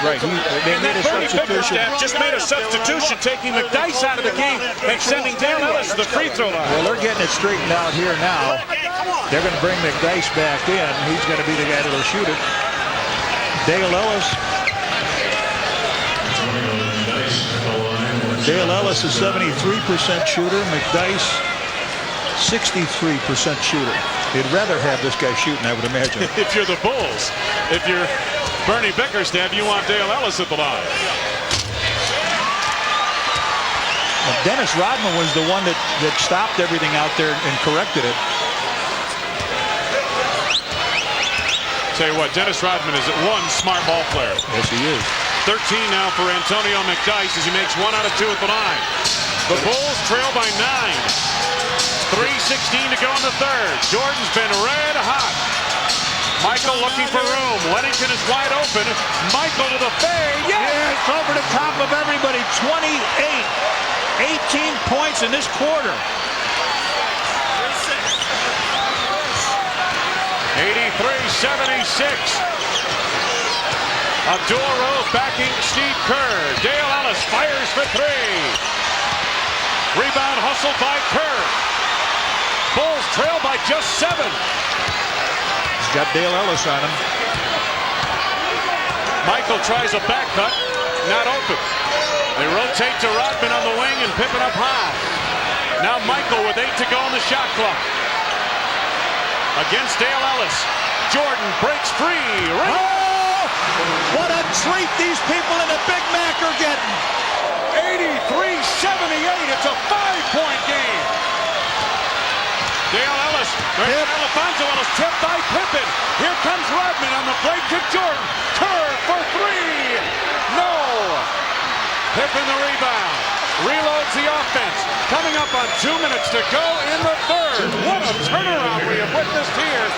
Right. They made a substitution. Just made a substitution, taking McDyess out of the game and sending Dale Ellis to the free throw line. Well, they're getting it straightened out here now. They're going to bring McDyess back in. He's going to be the guy that'll shoot it. Dale Ellis. Dale Ellis is 73% shooter. McDyess, 63% shooter. They'd rather have this guy shooting, I would imagine. If you're the Bulls, if you're Bernie Bickerstaff, you want Dale Ellis at the line. Dennis Rodman was the one that stopped everything out there and corrected it. Tell you what, Dennis Rodman is one smart ball player. Yes, he is. 13 now for Antonio McDyess as he makes 1 out of 2 at the line. The Bulls trail by 9. 3:16 to go in the third. Jordan's been red hot. Michael looking for room. Wennington is wide open. Michael to the fade. Yes, over the top of everybody. 28. 18 points in this quarter. 83-76. Adoro backing Steve Kerr. Dale Ellis fires for 3. Rebound hustled by Kerr. Bulls trail by just 7. He's got Dale Ellis on him. Michael tries a back cut. Not open. They rotate to Rodman on the wing and Pippen up high. Now Michael with 8 to go on the shot clock. Against Dale Ellis. Jordan breaks free. Oh! What a treat these people in the Big Mac are getting. 83-78. It's a 5-point game. Dale Ellis. Alfonso Ellis tipped by Pippen. Here comes Rodman on the break to Jordan. Kerr for 3. No. Pippen the rebound. Reloads the offense. Coming up on 2 minutes to go in the third. What a turnaround we have witnessed here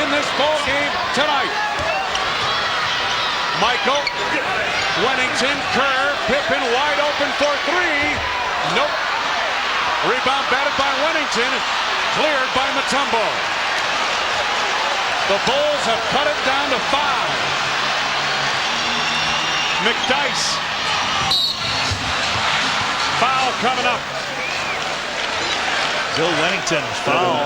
in this ball game tonight. Michael, Wennington, Kerr, Pippen wide open for 3. Nope. Rebound batted by Wennington. Cleared by Mutombo. The Bulls have cut it down to 5. McDyess. Foul coming up. Bill Wennington foul.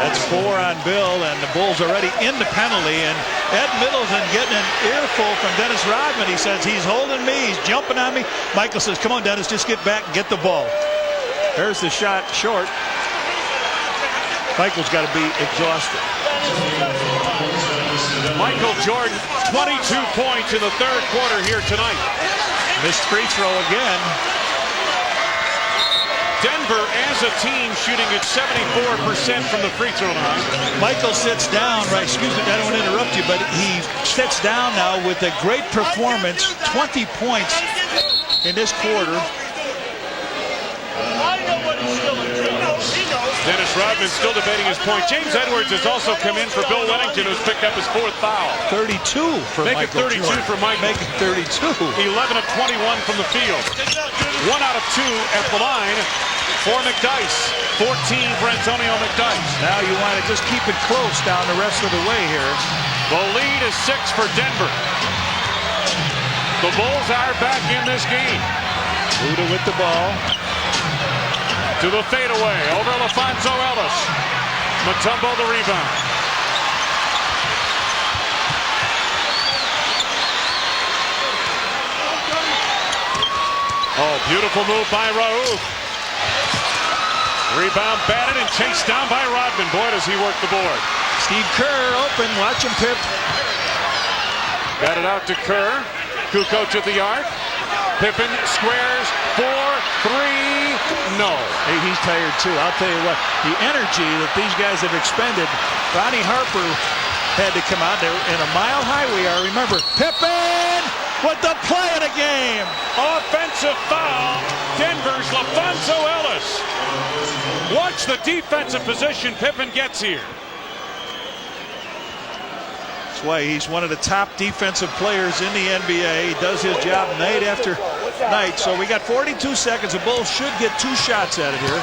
That's 4 on Bill, and the Bulls already in the penalty. And Ed Middleton getting an earful from Dennis Rodman. He says, he's holding me, he's jumping on me. Michael says, come on, Dennis, just get back and get the ball. There's the shot short. Michael's got to be exhausted. Michael Jordan, 22 points in the third quarter here tonight. Missed free throw again. Denver as a team shooting at 74% from the free throw line. Michael sits down, right? Excuse me, I don't want to interrupt you, but he sits down now with a great performance, 20 points in this quarter. Dennis Rodman still debating his point. James Edwards has also come in for Bill Wennington, who's picked up his 4th foul. 32 for Make Michael. Make it 32 Jordan. for Michael. Make it 32. 11 of 21 from the field. 1 out of 2 at the line for McDyess. 14 for Antonio McDyess. Now you want to just keep it close down the rest of the way here. The lead is 6 for Denver. The Bulls are back in this game. Buda with the ball. To the fadeaway over Alfonso Ellis. Mutombo the rebound. Oh, beautiful move by Raouf. Rebound batted and chased down by Rodman. Boy, does he work the board. Steve Kerr open. Watch him, Pip. Got it out to Kerr. Kukoc at the arc. Pippen squares 4, 3, no. Hey, he's tired too. I'll tell you what, the energy that these guys have expended. Ronnie Harper had to come out there in a mile high we are. Remember, Pippen with the play of the game. Offensive foul. Denver's Alfonso Ellis. Watch the defensive position Pippen gets here. That's why he's one of the top defensive players in the NBA. He does his job night after night. So we got 42 seconds. The Bulls should get 2 shots out of here.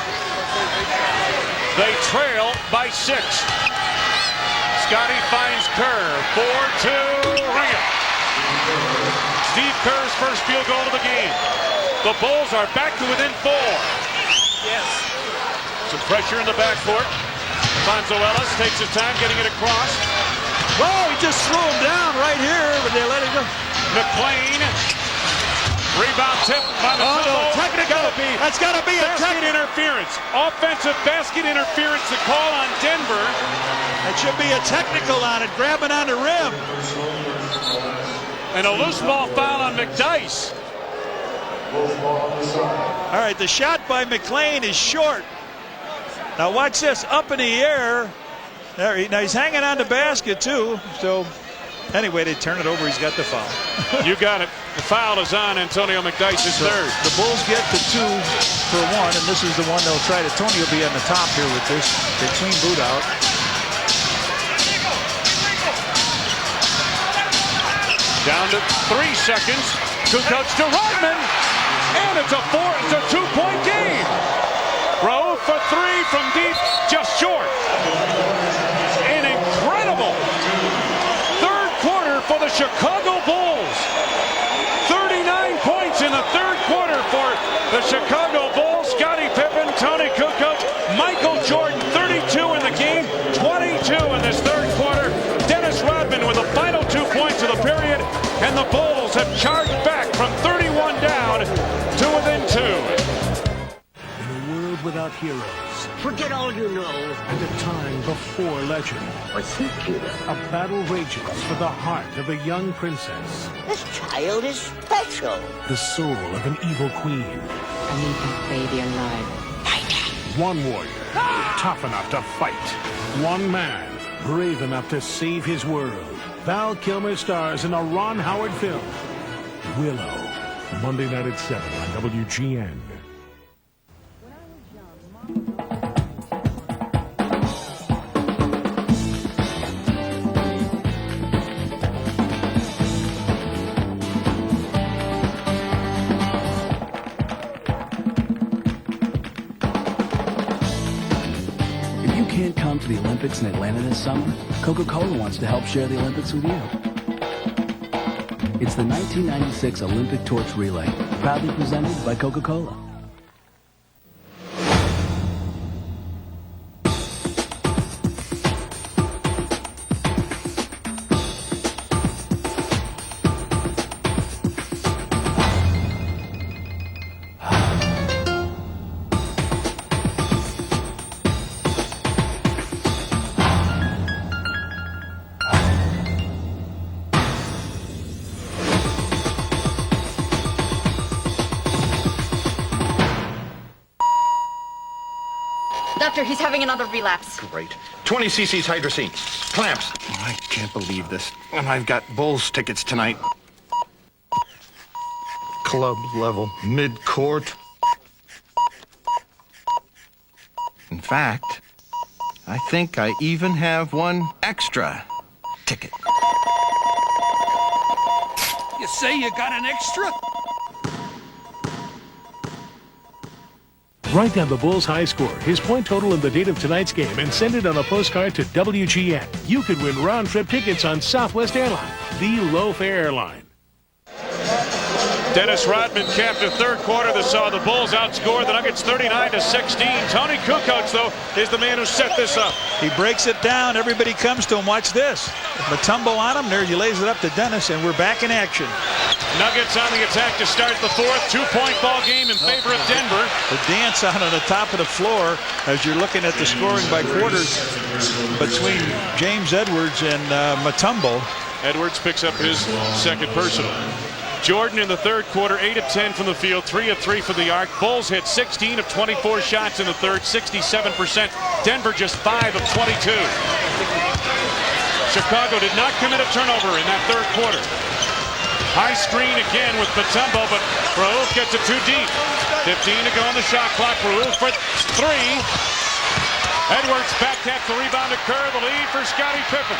They trail by 6. Scotty finds Kerr. 4-2. Ring it. Steve Kerr's first field goal of the game. The Bulls are back to within 4. Yes. Some pressure in the backcourt. Alfonso Ellis takes his time getting it across. Whoa, he just threw him down right here, but they let it go. McClain. Rebound tip by the technical. That's got to be a basket interference. Offensive basket interference to call on Denver. It should be a technical on it, grabbing on the rim. And a loose ball foul on McDyess. All right, the shot by McLean is short. Now watch this, up in the air. There, now he's hanging on the basket too. So anyway, they turn it over. He's got the foul. You got it. The foul is on Antonio McDyess's third. The Bulls get the 2 for 1, and this is the one they'll try to. Tony will be on the top here with this. They clean boot out. Down to 3 seconds. Kukoc to Rodman. And it's a 2-point game. Raouf for 3 from deep, just short. An incredible third quarter for the Chicago Bulls. 39 points in the third quarter for the Chicago Bulls. Scottie Pippen, Tony Kukoc, Michael Jordan, 32 in the game, 22 in this third quarter. Dennis Rodman with the final 2 points of the period, and the Bulls have charged back from 31 down to within 2. In a world without heroes, forget all you know, and a time before legend. What's he, Cuda? A battle rages for the heart of a young princess. This child is special. The soul of an evil queen. I need that baby alive. One warrior, tough enough to fight. One man, brave enough to save his world. Val Kilmer stars in a Ron Howard film, Willow. Monday night at 7 on WGN. If you can't come to the Olympics in Atlanta this summer, Coca-Cola wants to help share the Olympics with you. It's the 1996 Olympic Torch Relay, proudly presented by Coca-Cola. Doctor, he's having another relapse. Great. 20 cc's hydrocine. Clamps. I can't believe this. And I've got Bulls tickets tonight. Club level, mid-court. In fact, I think I even have one extra ticket. You say you got an extra? Write down the Bulls' high score, his point total, and the date of tonight's game, and send it on a postcard to WGN. You could win round-trip tickets on Southwest Airlines, the low-fare airline. Dennis Rodman capped a third quarter that saw the Bulls outscore the Nuggets 39-16. Tony Kukoc, though, is the man who set this up. He breaks it down. Everybody comes to him. Watch this. Matumbo on him. There he lays it up to Dennis, and we're back in action. Nuggets on the attack to start the fourth. 2-point ball game in favor of Denver. The dance out on the top of the floor as you're looking at the scoring by quarters between James Edwards and Matumbo. Edwards picks up his second personal. Jordan in the third quarter, 8 of 10 from the field, 3 of 3 for the arc. Bulls hit 16 of 24 shots in the third, 67%. Denver just 5 of 22. Chicago did not commit a turnover in that third quarter. High screen again with Matumbo, but Raouf gets it too deep. 15 to go on the shot clock. Raouf for 3. Edwards back taps the rebound to Kerr. The lead for Scottie Pippen.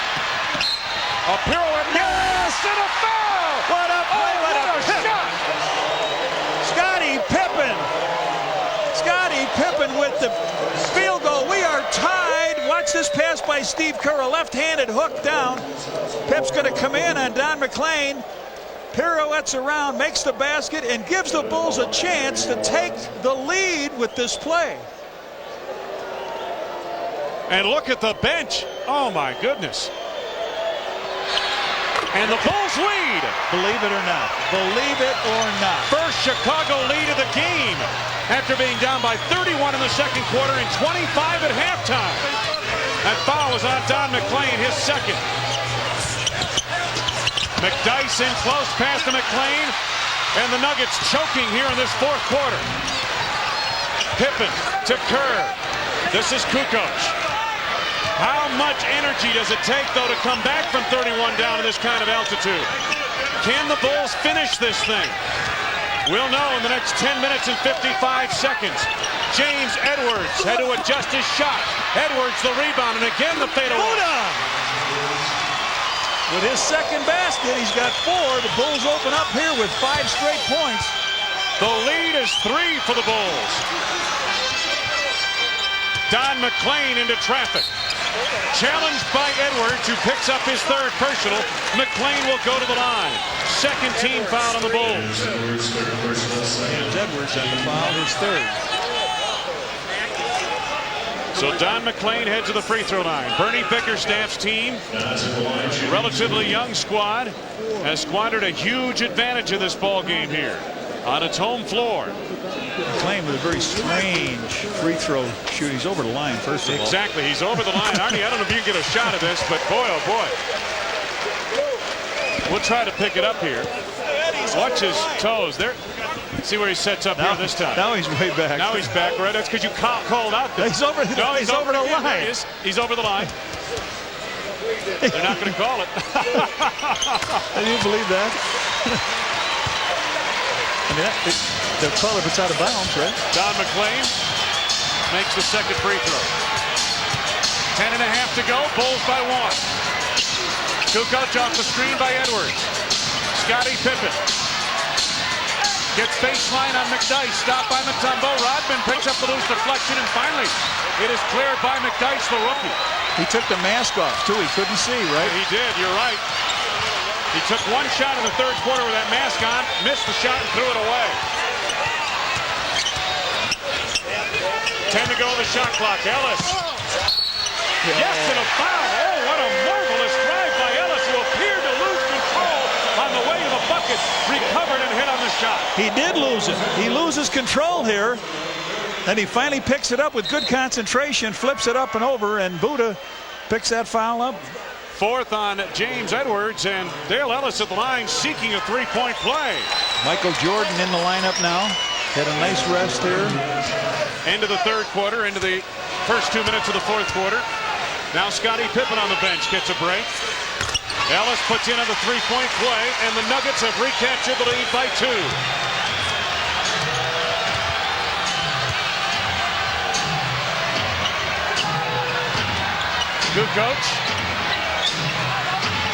A pirouette. Yes! And a foul! What a play! What a shot! Scottie Pippen. Scottie Pippen with the field goal. We are tied. Watch this pass by Steve Kerr. A left-handed hook down. Pip's going to come in on Don McLean. Pirouettes around, makes the basket, and gives the Bulls a chance to take the lead with this play. And look at the bench. Oh, my goodness. And the Bulls lead. Believe it or not. Believe it or not. First Chicago lead of the game after being down by 31 in the second quarter and 25 at halftime. That foul was on Don McLean, his second. McDyess in close pass to McLean. And the Nuggets choking here in this fourth quarter. Pippen to Kerr. This is Kukoc. How much energy does it take, though, to come back from 31 down in this kind of altitude? Can the Bulls finish this thing? We'll know in the next 10 minutes and 55 seconds. James Edwards had to adjust his shot. Edwards the rebound, and again the fadeaway. With his second basket, he's got 4. The Bulls open up here with 5 straight points. The lead is 3 for the Bulls. Don McClain into traffic. Challenged by Edwards, who picks up his third personal. McClain will go to the line. Second team foul on the Bulls. James Edwards on the foul, his third. So Don McClain heads to the free throw line. Bernie Bickerstaff's team, relatively young squad, has squandered a huge advantage in this ball game here on its home floor. McClain with a very strange free throw shoot. He's over the line, first of all. Exactly, he's over the line. Arnie, I don't know if you can get a shot of this, but boy, oh boy. We'll try to pick it up here. Watch his toes. There. See where he sets up here this time. Now he's way back. Now he's back, right? That's because you called out there. He's over, no, he's over the line. He's over the line. They're not going to call it. Can you believe that? I mean, they'll call it if it's out of bounds, right? Don McClain makes the second free throw. 10.5 to go. Bulls by 1. Kukoc off the screen by Edwards. Scottie Pippen gets baseline on McDyess. Stopped by Mutombo. Rodman picks up the loose deflection, and finally it is cleared by McDyess, the rookie. He took the mask off, too. He couldn't see, right? He did. You're right. He took one shot in the third quarter with that mask on, missed the shot, and threw it away. 10 to go on the shot clock. Ellis. Yes, and a foul. Oh, what a marvelous drive by Ellis, who appeared to lose control on the way to the bucket. Recovered and hit on the shot. He did lose it. He loses control here. And he finally picks it up with good concentration, flips it up and over, and Buddha picks that foul up. Fourth on James Edwards, and Dale Ellis at the line seeking a three-point play. Michael Jordan in the lineup now. Had a nice rest here. Into the third quarter, into the first 2 minutes of the fourth quarter. Now Scottie Pippen on the bench gets a break. Ellis puts in a three-point play, and the Nuggets have recaptured the lead by 2. Kukoc.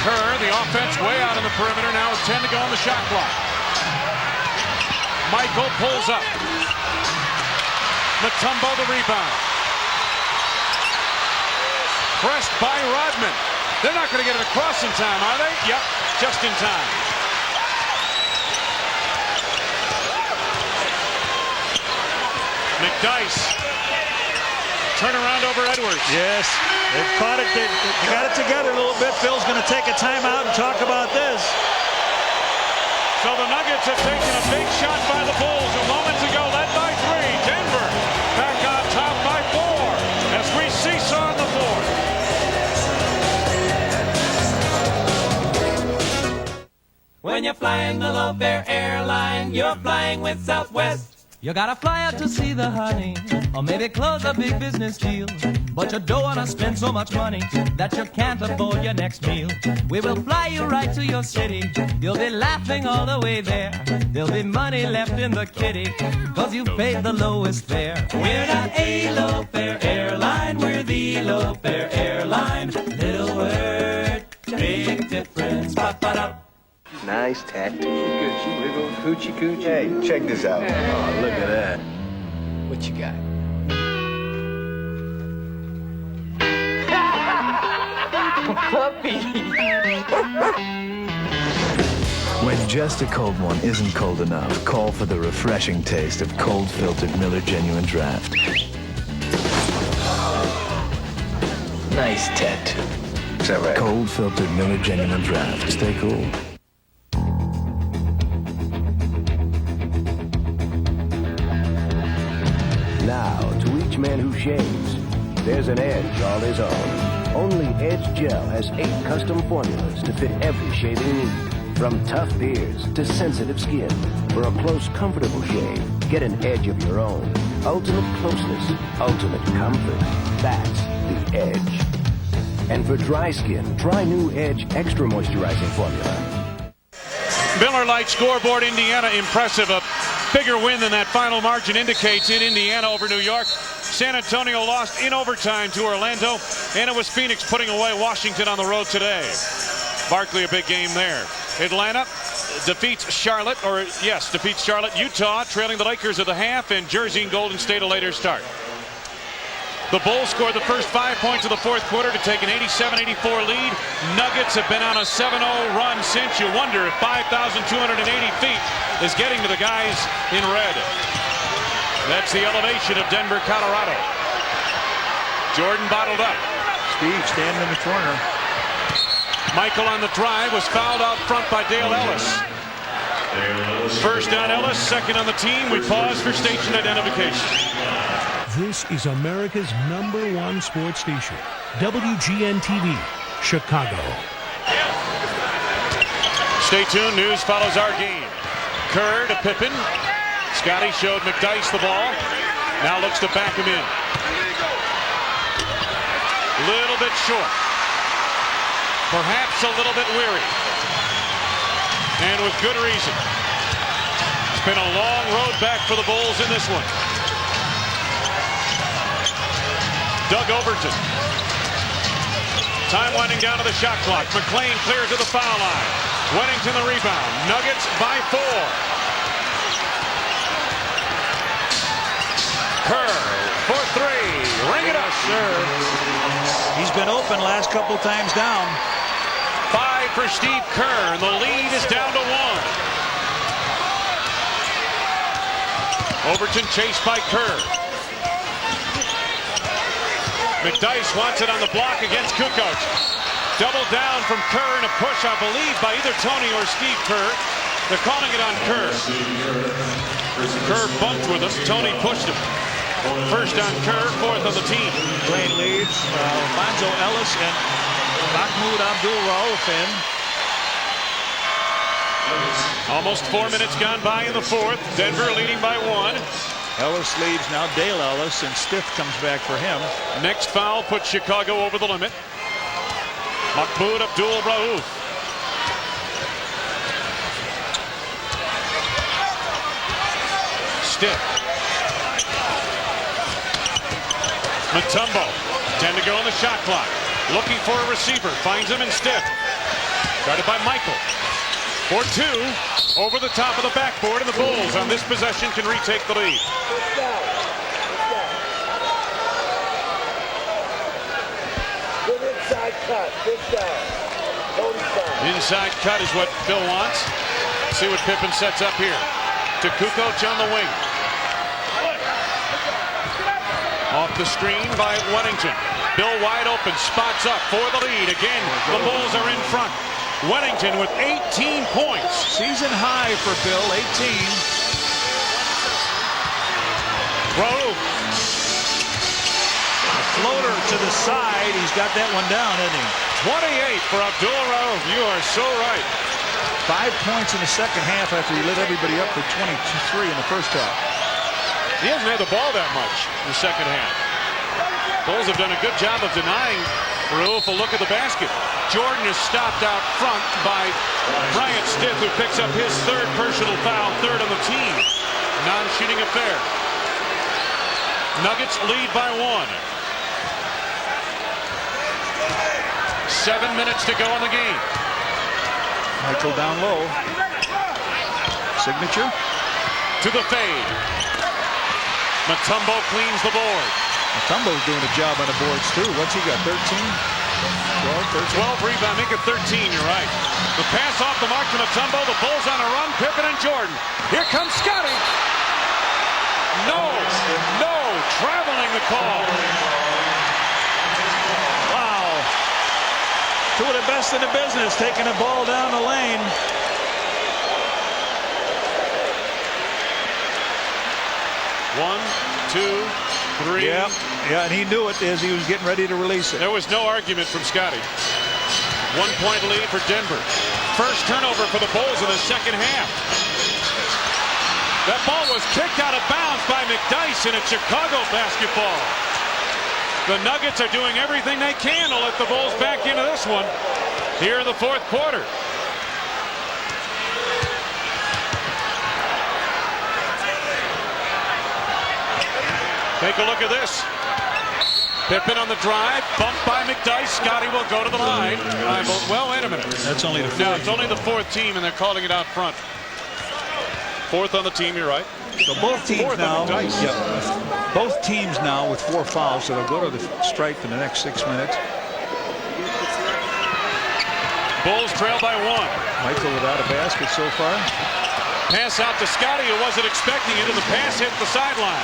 Kerr, the offense way out on the perimeter. Now with 10 to go on the shot clock. Michael pulls up. Mutombo the rebound. Pressed by Rodman. They're not going to get it across in time, are they? Yep, just in time. McDyess. Turn around over Edwards. Yes, they've caught it. They got it together a little bit. Phil's going to take a timeout and talk about this. So the Nuggets have taken a big shot by the Bulls a moment ago, led by 3. Denver back on top by 4 as we seesaw on the board. When you're flying the low-fare airline, you're flying with Southwest. You gotta fly out to see the honey, or maybe close a big business deal. But you don't wanna spend so much money that you can't afford your next meal. We will fly you right to your city. You'll be laughing all the way there. There'll be money left in the kitty, cause you paid the lowest fare. We're not a low-fare airline, we're the low-fare airline. Little word, big difference. Ba-ba-da. Nice tattoo. Good. She wiggles. Hoochie coochie. Hey, check this out. Oh, look at that. What you got? Puppy. When just a cold one isn't cold enough, call for the refreshing taste of cold-filtered Miller Genuine Draft. Nice tattoo. Is that right? Cold-filtered Miller Genuine Draft. Stay cool. Now, to each man who shaves, there's an edge all his own. Only Edge Gel has 8 custom formulas to fit every shaving need, from tough beards to sensitive skin. For a close, comfortable shave, get an edge of your own. Ultimate closeness, ultimate comfort. That's the Edge. And for dry skin, try new Edge Extra Moisturizing Formula. Miller Lite scoreboard, Indiana impressive. A bigger win than that final margin indicates in Indiana over New York. San Antonio lost in overtime to Orlando, and it was Phoenix putting away Washington on the road today. Barkley, a big game there. Atlanta defeats Charlotte. Utah trailing the Lakers at the half, and Jersey and Golden State a later start. The Bulls scored the first 5 points of the fourth quarter to take an 87-84 lead. Nuggets have been on a 7-0 run since. You wonder if 5,280 feet is getting to the guys in red. That's the elevation of Denver, Colorado. Jordan bottled up. Steve standing in the corner. Michael on the drive was fouled out front by Dale Ellis. First on Ellis, second on the team. We pause for station identification. This is America's #1 sports station, WGN-TV, Chicago. Stay tuned. News follows our game. Kerr to Pippen. Scotty showed McDyess the ball. Now looks to back him in. Little bit short. Perhaps a little bit weary. And with good reason. It's been a long road back for the Bulls in this one. Doug Overton. Time winding down to the shot clock. McClain clears to the foul line. Weddington the rebound. Nuggets by 4. Kerr for 3. Ring it up. Sir. He's been open last couple times down. 5 for Steve Kerr, and the lead is down to 1. Overton chased by Kerr. McDyess wants it on the block against Kukoc. Double down from Kerr and a push, I believe, by either Tony or Steve Kerr. They're calling it on Kerr. Kerr bumped with him. Tony pushed him. First on Kerr, fourth on the team. Blaine leads. Alfonso Ellis and Mahmoud Abdul-Rauf in. Almost 4 minutes gone by in the fourth. Denver leading by 1. Ellis leads now. Dale Ellis, and Stiff comes back for him. Next foul puts Chicago over the limit. Mahmoud Abdul-Rauf. Stiff. Mutombo. 10 to go on the shot clock. Looking for a receiver. Finds him in Stiff. Guarded by Michael. For 2. Over the top of the backboard, and the Bulls on this possession can retake the lead. Good inside cut. Good down. Inside cut is what Bill wants. See what Pippen sets up here. To Kukoc on the wing. Off the screen by Weddington. Bill wide open. Spots up for the lead. Again, the Bulls are in front. Weddington with 18 points. Season high for Bill, 18. Rauf. Floater to the side. He's got that one down, hasn't he? 28 for Abdul-Rauf. You are so right. 5 points in the second half after he lit everybody up for 23 in the first half. He hasn't had the ball that much in the second half. Bulls have done a good job of denying Rauf a look at the basket. Jordan is stopped out front by Bryant Stiff, who picks up his third personal foul, third on the team. Non-shooting affair. Nuggets lead by 1. 7 minutes to go in the game. Michael down low. Signature. To the fade. Mutombo cleans the board. Mutombo's doing a job on the boards too. What's he got, 13? 12 rebound, make it 13, you're right. The pass off the mark to Mutombo. The Bulls on a run. Pippen and Jordan. Here comes Scotty. No, traveling the call. Wow. Two of the best in the business taking the ball down the lane. One, two, three. Yeah, and he knew it as he was getting ready to release it. There was no argument from Scotty. 1 point lead for Denver. First turnover for the Bulls in the second half. That ball was kicked out of bounds by McDyess, and it's Chicago basketball. The Nuggets are doing everything they can to let the Bulls back into this one here in the fourth quarter. Take a look at this. Pippen on the drive, bumped by McDyess. Scotty will go to the line. Well, wait a minute. That's only the fourth. No, it's only the fourth team, and they're calling it out front. Fourth on the team, you're right. So both teams now, both teams now with 4 fouls, so they'll go to the strike for the next 6 minutes. Bulls trail by 1. Michael without a basket so far. Pass out to Scotty, who wasn't expecting it, and the pass hit the sideline.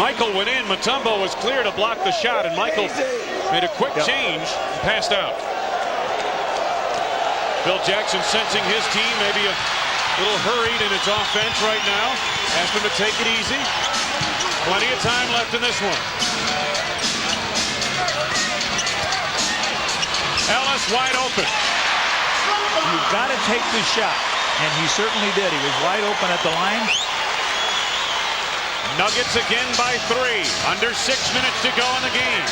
Michael went in. Mutombo was clear to block the shot, and Michael made a quick change and passed out. Phil Jackson sensing his team maybe a little hurried in its offense right now. Asked him to take it easy. Plenty of time left in this one. Ellis wide open. You've got to take the shot, and he certainly did. He was wide open at the line. Nuggets again by 3. Under 6 minutes to go in the game.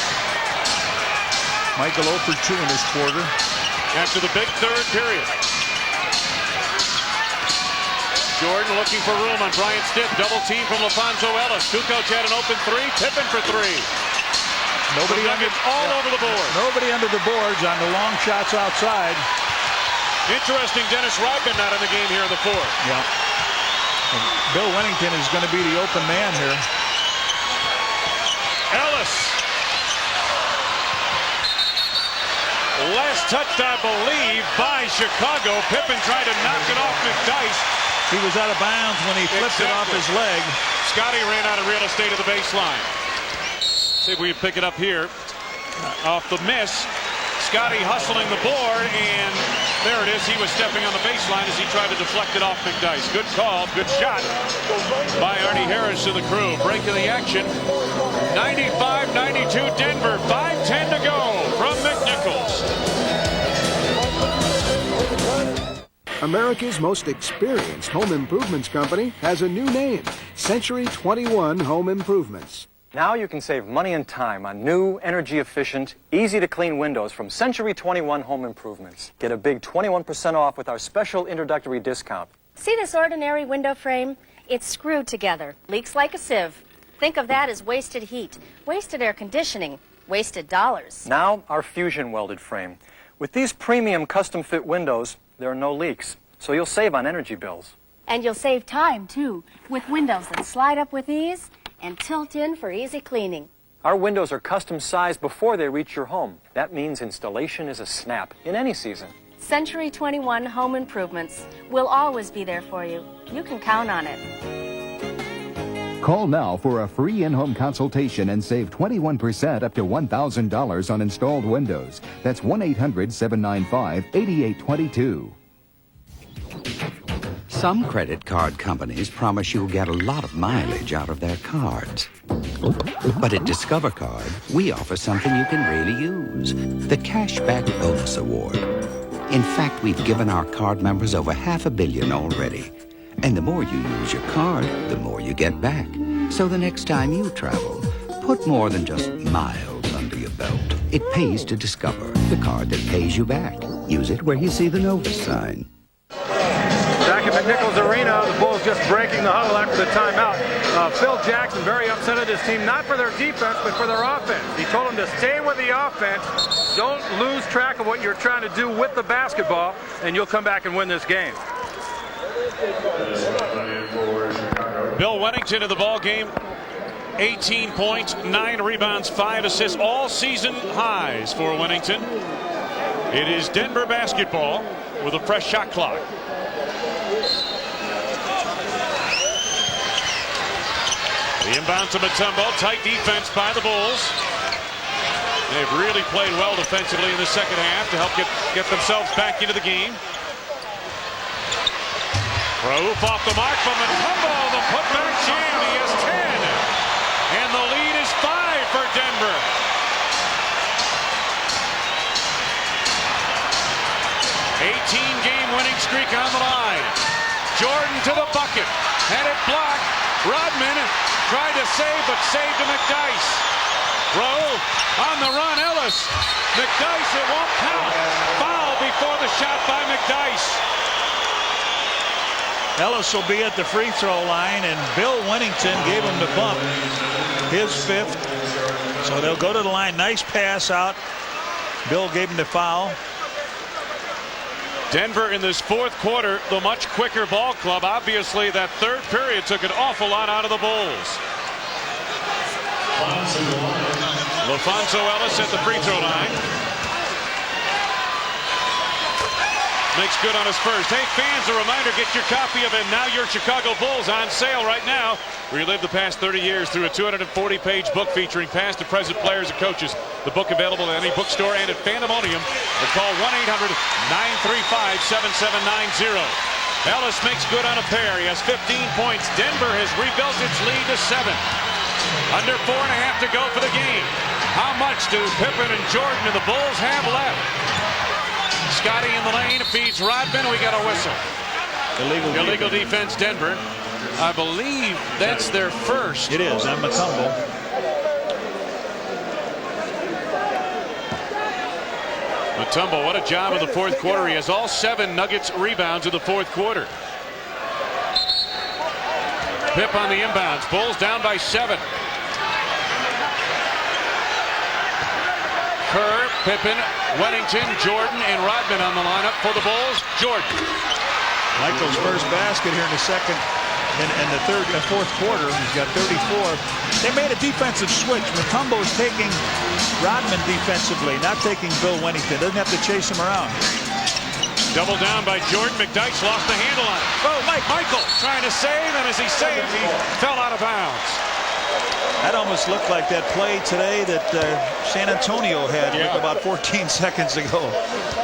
Michael 0 for 2 in this quarter. After the big third period. Jordan looking for room on Bryant Stitt. Double team from LaFonso Ellis. Kukoc had an open 3. Pippen for 3. Nobody all over the board. Nobody under the boards on the long shots outside. Interesting, Dennis Rodman not in the game here in the fourth. Yeah. And Bill Wennington is going to be the open man here. Ellis. Last touched, I believe, by Chicago. Pippen tried to knock it off McDyess. He was out of bounds when he flipped it off his leg. Scotty ran out of real estate at the baseline. See if we can pick it up here. Off the miss. Scotty hustling the board, and there it is. He was stepping on the baseline as he tried to deflect it off McDyess. Good call, good shot by Arnie Harris and the crew. Break of the action. 95-92 Denver. 5:10 to go from McNichols. America's most experienced home improvements company has a new name, Century 21 Home Improvements. Now you can save money and time on new, energy-efficient, easy-to-clean windows from Century 21 Home Improvements. Get a big 21% off with our special introductory discount. See this ordinary window frame? It's screwed together, leaks like a sieve. Think of that as wasted heat, wasted air conditioning, wasted dollars. Now our fusion welded frame. With these premium custom-fit windows, there are no leaks, so you'll save on energy bills. And you'll save time, too, with windows that slide up with ease and tilt in for easy cleaning. Our windows are custom sized before they reach your home. That means installation is a snap in any season. Century 21 Home Improvements will always be there for you. You can count on it. Call now for a free in-home consultation and save 21% up to $1,000 on installed windows. That's 1-800-795-8822. Some credit card companies promise you'll get a lot of mileage out of their cards. But at Discover Card, we offer something you can really use, the Cashback Bonus Award. In fact, we've given our card members over $500 million already. And the more you use your card, the more you get back. So the next time you travel, put more than just miles under your belt. It pays to Discover, the card that pays you back. Use it where you see the Novus sign. Back at McNichols Arena, the Bulls just breaking the huddle after the timeout. Phil Jackson very upset at his team, not for their defense, but for their offense. He told them to stay with the offense. Don't lose track of what you're trying to do with the basketball, and you'll come back and win this game. Bill Wennington in the ball game. 18 points, 9 rebounds, 5 assists, all season highs for Wennington. It is Denver basketball with a fresh shot clock. The inbound to Mutombo. Tight defense by the Bulls. They've really played well defensively in the second half to help get themselves back into the game. Raouf off the mark from Mutombo. The putback jam. He has 10. And the lead is 5 for Denver. '18-game winning streak on the line. Jordan to the bucket. Had it blocked. Rodman tried to save, but saved to McDyess. Raul on the run. Ellis. McDyess, it won't count. Foul before the shot by McDyess. Ellis will be at the free throw line, and Bill Wennington gave him the bump. His 5th. So they'll go to the line. Nice pass out. Bill gave him the foul. Denver in this 4th quarter, the much quicker ball club. Obviously, that 3rd period took an awful lot out of the Bulls. LaFonso Ellis at the free throw line. Makes good on his first. Hey, fans, a reminder, get your copy of it. Now Your Chicago Bulls on sale right now. Relive the past 30 years through a 240-page book featuring past and present players and coaches. The book available at any bookstore and at Pandemonium. Or call 1-800-935-7790. Ellis makes good on a pair. He has 15 points. Denver has rebuilt its lead to 7. Under 4.5 to go for the game. How much do Pippen and Jordan and the Bulls have left? Scotty in the lane feeds Rodman. We got a whistle. Illegal defense, Denver. I believe that's their first. It is. On Mutombo. Mutombo, what a job in the 4th quarter. He has all 7 Nuggets rebounds in the 4th quarter. Pip on the inbounds. Bulls down by 7. Kerr, Pippen, Wennington, Jordan, and Rodman on the lineup for the Bulls. Jordan. Michael's first basket here in the 2nd and the 3rd and 4th quarter. He's got 34. They made a defensive switch. Mutombo's taking Rodman defensively, not taking Bill Wennington. Doesn't have to chase him around. Double down by Jordan. McDyess lost the handle on it. Oh, Michael trying to save, and as he saved, he fell out of bounds. That almost looked like that play today that San Antonio had with about 14 seconds ago.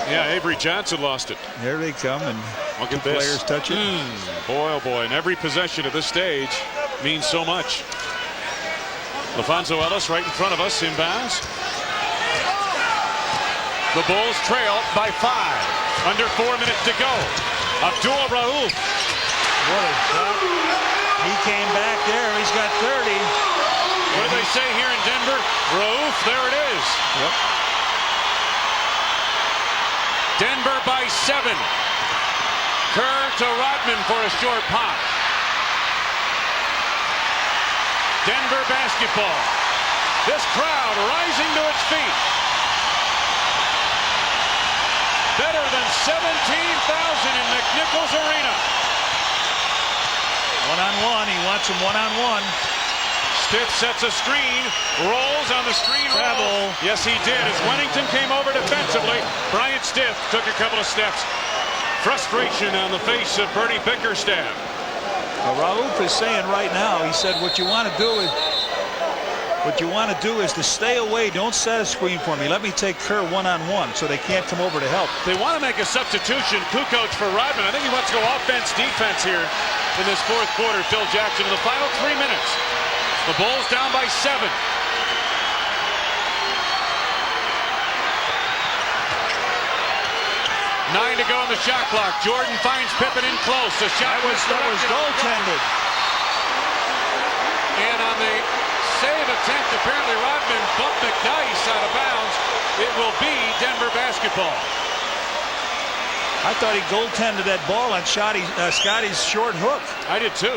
Yeah, Avery Johnson lost it. There they come, and look at two this. players touch it. Boy, oh boy, and every possession at this stage means so much. LaFonso Ellis right in front of us, inbounds. The Bulls trail by 5. Under 4 minutes to go. Abdul Rauf. What a shot. He came back there. He's got 30. What do they say here in Denver? Rauf, there it is. Yep. Denver by 7. Kerr to Rodman for a short pop. Denver basketball. This crowd rising to its feet. Better than 17,000 in McNichols Arena. One-on-one. He wants him one-on-one. Stith sets a screen, rolls on the screen. Travel. Yes, he did. As Wennington came over defensively, Bryant Stith took a couple of steps. Frustration on the face of Bernie Bickerstaff. Rauf is saying right now, he said, what you want to do is to stay away. Don't set a screen for me. Let me take Kerr one-on-one so they can't come over to help. They want to make a substitution. Kukoc for Rodman. I think he wants to go offense, defense here in this 4th quarter. Phil Jackson in the final 3 minutes. The Bulls down by 7. 9 to go on the shot clock. Jordan finds Pippen in close. The shot that was goaltended. And on the save attempt, apparently Rodman bumped McDyess out of bounds. It will be Denver basketball. I thought he goaltended that ball on Scotty's short hook. I did too.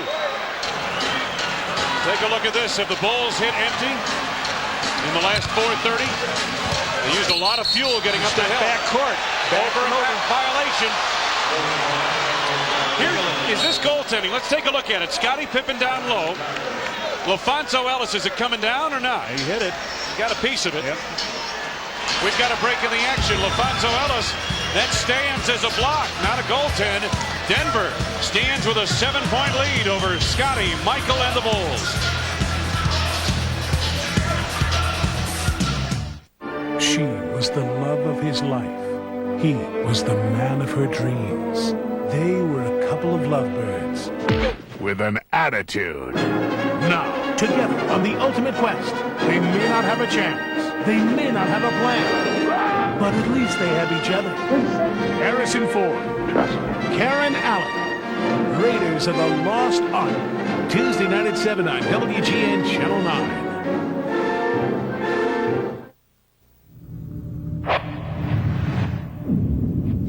Take a look at this. If the Bulls hit empty in the last 4:30, they used a lot of fuel getting up the hill. Back court. Over and over. Violation. Here is this goaltending. Let's take a look at it. Scottie Pippen down low. LaFonso Ellis, is it coming down or not? He hit it. He got a piece of it. Yep. We've got a break in the action. LaFonso Ellis then stands as a block, not a goaltend. Denver stands with a 7-point lead over Scotty, Michael, and the Bulls. She was the love of his life. He was the man of her dreams. They were a couple of lovebirds with an attitude. Now, together on the ultimate quest, they may not have a chance. They may not have a plan. But at least they have each other. Harrison Ford. Trust me. Karen Allen. Raiders of the Lost Ark. Tuesday night at 7 on WGN Channel 9.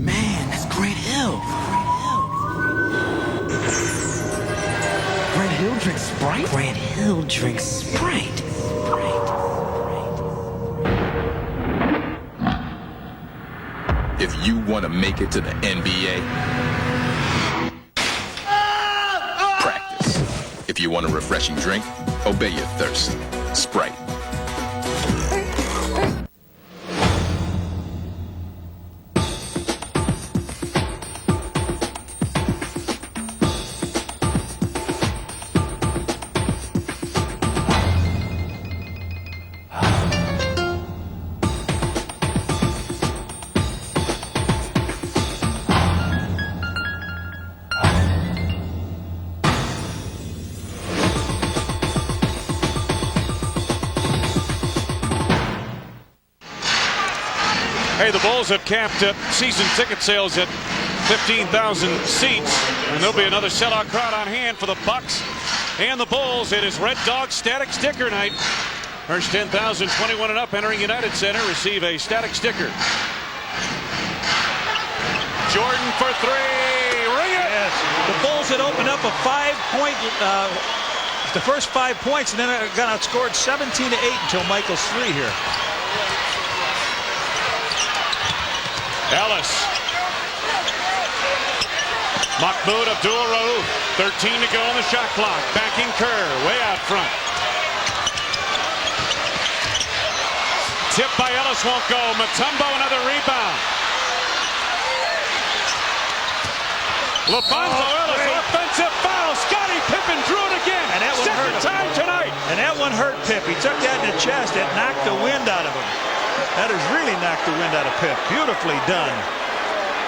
Man, that's Grant Hill. Grant Hill drinks Sprite? Grant Hill drinks Sprite. If you want to make it to the NBA, practice. If you want a refreshing drink, obey your thirst. Sprite. Hey, the Bulls have capped season ticket sales at 15,000 seats, and there'll be another sellout crowd on hand for the Bucks and the Bulls. It is Red Dog Static Sticker Night. First 10,000 21 and up entering United Center receive a static sticker. Jordan for three. Ring it! Yes. The Bulls had opened up a 5-point, the first 5 points, and then it got outscored 17-8 until Michael's three here. Ellis. Mahmoud Abdul-Rauf. 13 to go on the shot clock. Backing Kerr way out front. Tip by Ellis won't go. Mutombo another rebound. LaFonso Ellis, offensive foul. Scottie Pippen drew it again. And that one hurt him. Second time tonight. And that one hurt Pip. He took that in the chest. It knocked the wind out of him. That has really knocked the wind out of Pip. Beautifully done.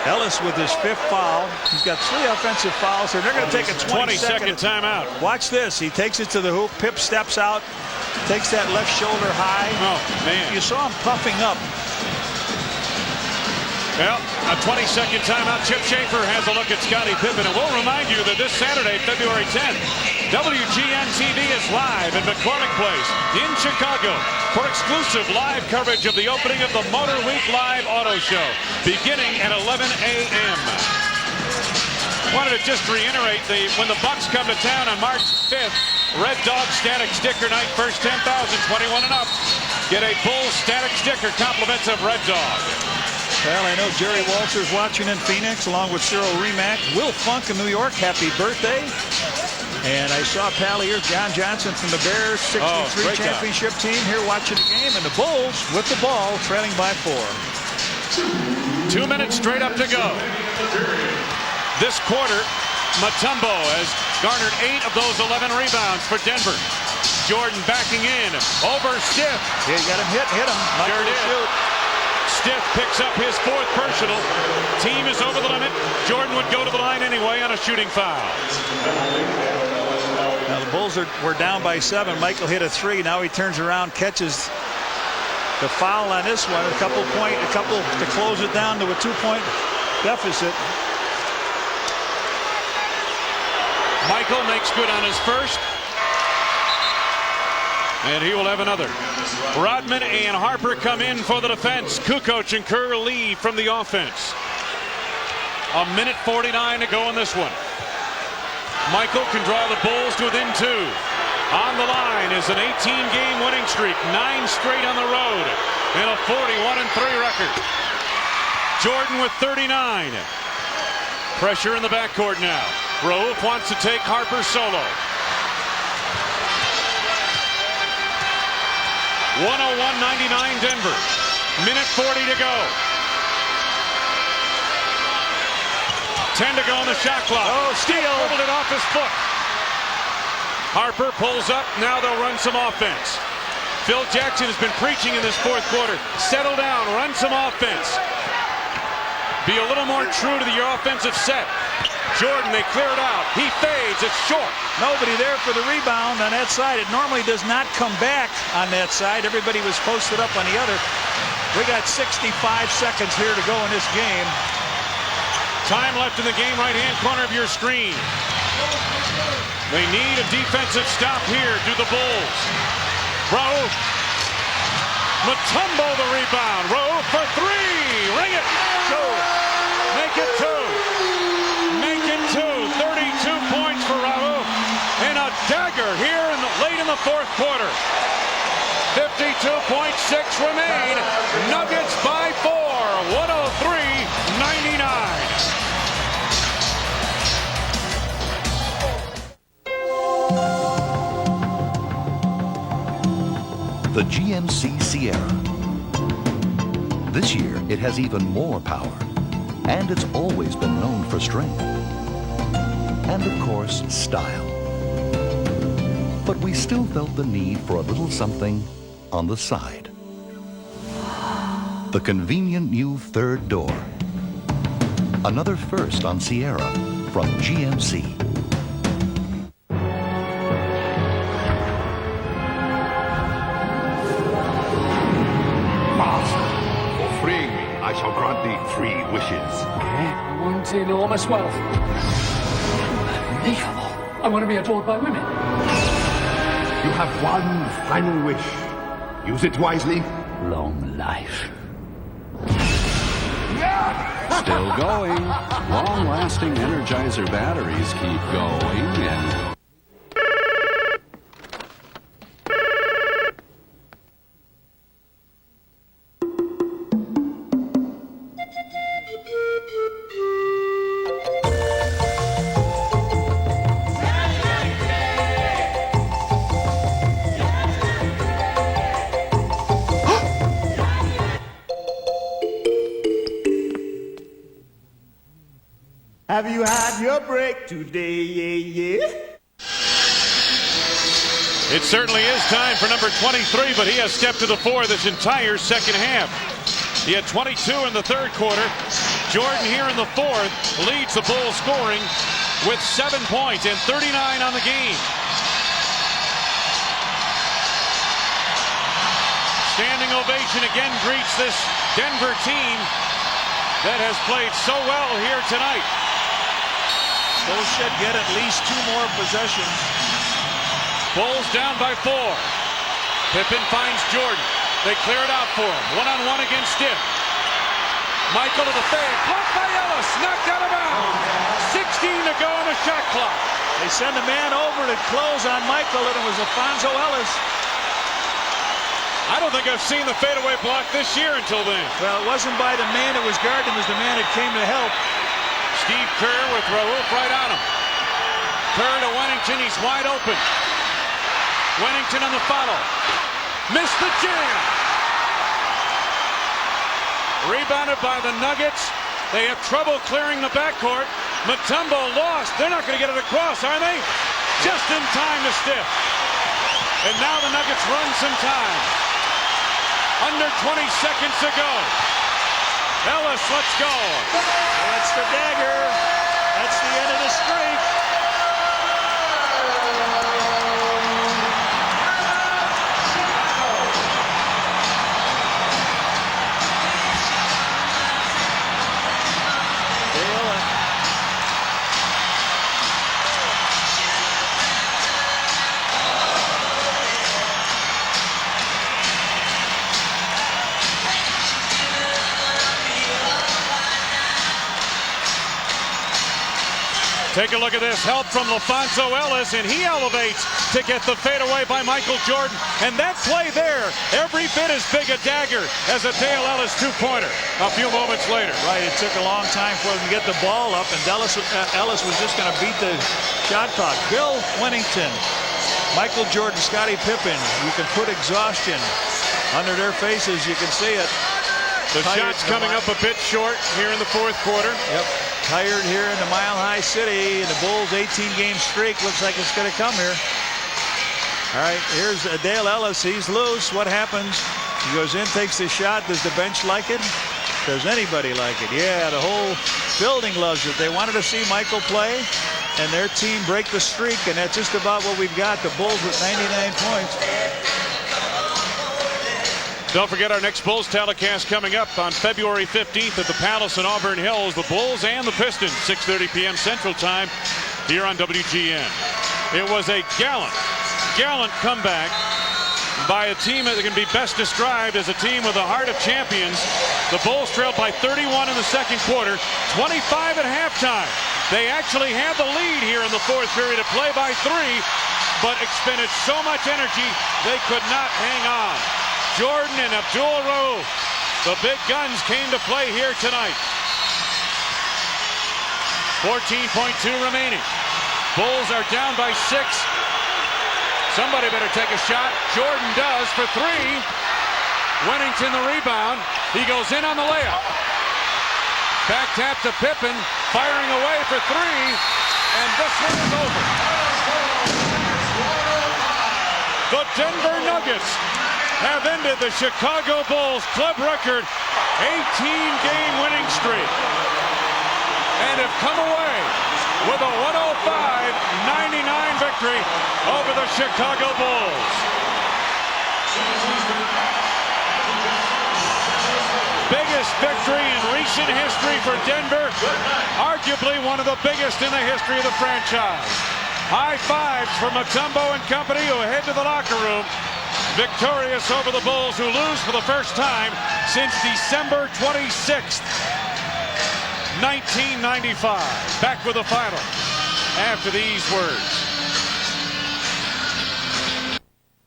Ellis with his 5th foul. He's got 3 offensive fouls here. They're going to take a 20-second timeout. Watch this. He takes it to the hoop. Pip steps out, takes that left shoulder high. Oh, man. You saw him puffing up. Well, a 20-second timeout. Chip Schaefer has a look at Scottie Pippen. And we'll remind you that this Saturday, February 10th, WGN TV is live at McCormick Place in Chicago for exclusive live coverage of the opening of the Motor Week Live Auto Show, beginning at 11 a.m. Wanted to just reiterate, when the Bucks come to town on March 5th, Red Dog Static Sticker Night, first 10,000, 21 and up. Get a Bulls Static Sticker, compliments of Red Dog. Well, I know Jerry Walters watching in Phoenix along with Cyril Remack. Will Funk in New York, happy birthday. And I saw pal here, John Johnson from the Bears 63 championship team here watching the game. And the Bulls with the ball trailing by 4. 2 minutes straight up to go. This quarter, Mutombo has garnered 8 of those 11 rebounds for Denver. Jordan backing in over Stiff. Yeah, you got him hit him. Sure did. Shoot. Stiff picks up his 4th personal. Team is over the limit. Jordan would go to the line anyway on a shooting foul. Now the Bulls were down by 7. Michael hit a 3. Now he turns around, catches the foul on this one. A couple to close it down to a 2-point deficit. Michael makes good on his first. And he will have another. Rodman and Harper come in for the defense. Kukoc and Kerr lead from the offense. 1:49 to go in this one. Michael can draw the Bulls to within 2. On the line is an 18-game winning streak, 9 straight on the road, and a 41-3 record. Jordan with 39. Pressure in the backcourt now. Rauf wants to take Harper solo. 101-99 Denver. Minute 40 to go. 10 to go on the shot clock. Oh, steal. Dribbled it off his foot. Harper pulls up. Now they'll run some offense. Phil Jackson has been preaching in this 4th quarter. Settle down. Run some offense. Be a little more true to your offensive set. Jordan, they clear it out. He fades. It's short. Nobody there for the rebound on that side. It normally does not come back on that side. Everybody was posted up on the other. We got 65 seconds here to go in this game. Time left in the game, right-hand corner of your screen. They need a defensive stop here. Do the Bulls. Rauf. Mutombo the rebound. Rauf for three. Ring it. Go. Make it two. Make it two. 32 points for Rauf. And a dagger here late in the fourth quarter. 52.6 remain. Nuggets by 4. 103-99. The GMC Sierra. This year, it has even more power, and it's always been known for strength. And of course, style. But we still felt the need for a little something on the side. The convenient new third door. Another first on Sierra from GMC. I shall grant thee 3 wishes. Okay. I want enormous wealth. Unbelievable. I want to be adored by women. You have one final wish. Use it wisely. Long life. Still going. Long-lasting Energizer batteries keep going and... Have you had your break today? Yeah. It certainly is time for number 23, but he has stepped to the fore this entire second half. He had 22 in the third quarter. Jordan here in the fourth leads the Bulls scoring with 7 points and 39 on the game. Standing ovation again greets this Denver team that has played so well here tonight. Bulls should get at least 2 more possessions. Bulls down by 4. Pippen finds Jordan. They clear it out for him. One-on-one against Stiff. Michael to the fade. Blocked by Ellis. Knocked out of bounds. 16 to go on the shot clock. They send a man over to close on Michael, and it was Alfonso Ellis. I don't think I've seen the fadeaway block this year until then. Well, it wasn't by the man that was guarding. It was the man that came to help. Steve Kerr with Rauf right on him. Kerr to Wennington. He's wide open. Wennington on the follow. Missed the jam. Rebounded by the Nuggets. They have trouble clearing the backcourt. Mutombo lost. They're not going to get it across, are they? Just in time to Stiff. And now the Nuggets run some time. Under 20 seconds to go. Ellis, let's go. That's the dagger. That's the end of the streak. Take a look at this. Help from Alfonso Ellis, and he elevates to get the fadeaway by Michael Jordan. And that play there, every bit as big a dagger as a Dale Ellis two-pointer a few moments later. Right, it took a long time for him to get the ball up, and Ellis was just going to beat the shot clock. Bill Wennington, Michael Jordan, Scottie Pippen. You can put exhaustion under their faces. You can see it. The shot's coming up a bit short here in the fourth quarter. Yep. Tired here in the Mile High City, and the Bulls' 18-game streak looks like it's going to come here. All right, here's Dale Ellis. He's loose. What happens? He goes in, takes the shot. Does the bench like it? Does anybody like it? Yeah, the whole building loves it. They wanted to see Michael play and their team break the streak, and that's just about what we've got. The Bulls with 99 points. Don't forget our next Bulls telecast coming up on February 15th at the Palace in Auburn Hills. The Bulls and the Pistons, 6:30 p.m. Central Time here on WGN. It was a gallant comeback by a team that can be best described as a team with a heart of champions. The Bulls trailed by 31 in the second quarter, 25 at halftime. They actually had the lead here in the fourth period to play by 3, but expended so much energy they could not hang on. Jordan and Abdul Rauf, the big guns, came to play here tonight. 14.2 remaining. Bulls are down by 6. Somebody better take a shot. Jordan does for 3. Wennington the rebound. He goes in on the layup. Back tap to Pippen, firing away for 3, and this one is over. The Denver Nuggets have ended the Chicago Bulls club record 18-game winning streak and have come away with a 105-99 victory over the Chicago Bulls. Biggest victory in recent history for Denver, arguably one of the biggest in the history of the franchise. High fives for Mutombo and company, who head to the locker room, victorious over the Bulls, who lose for the first time since December 26th, 1995. Back with the final after these words.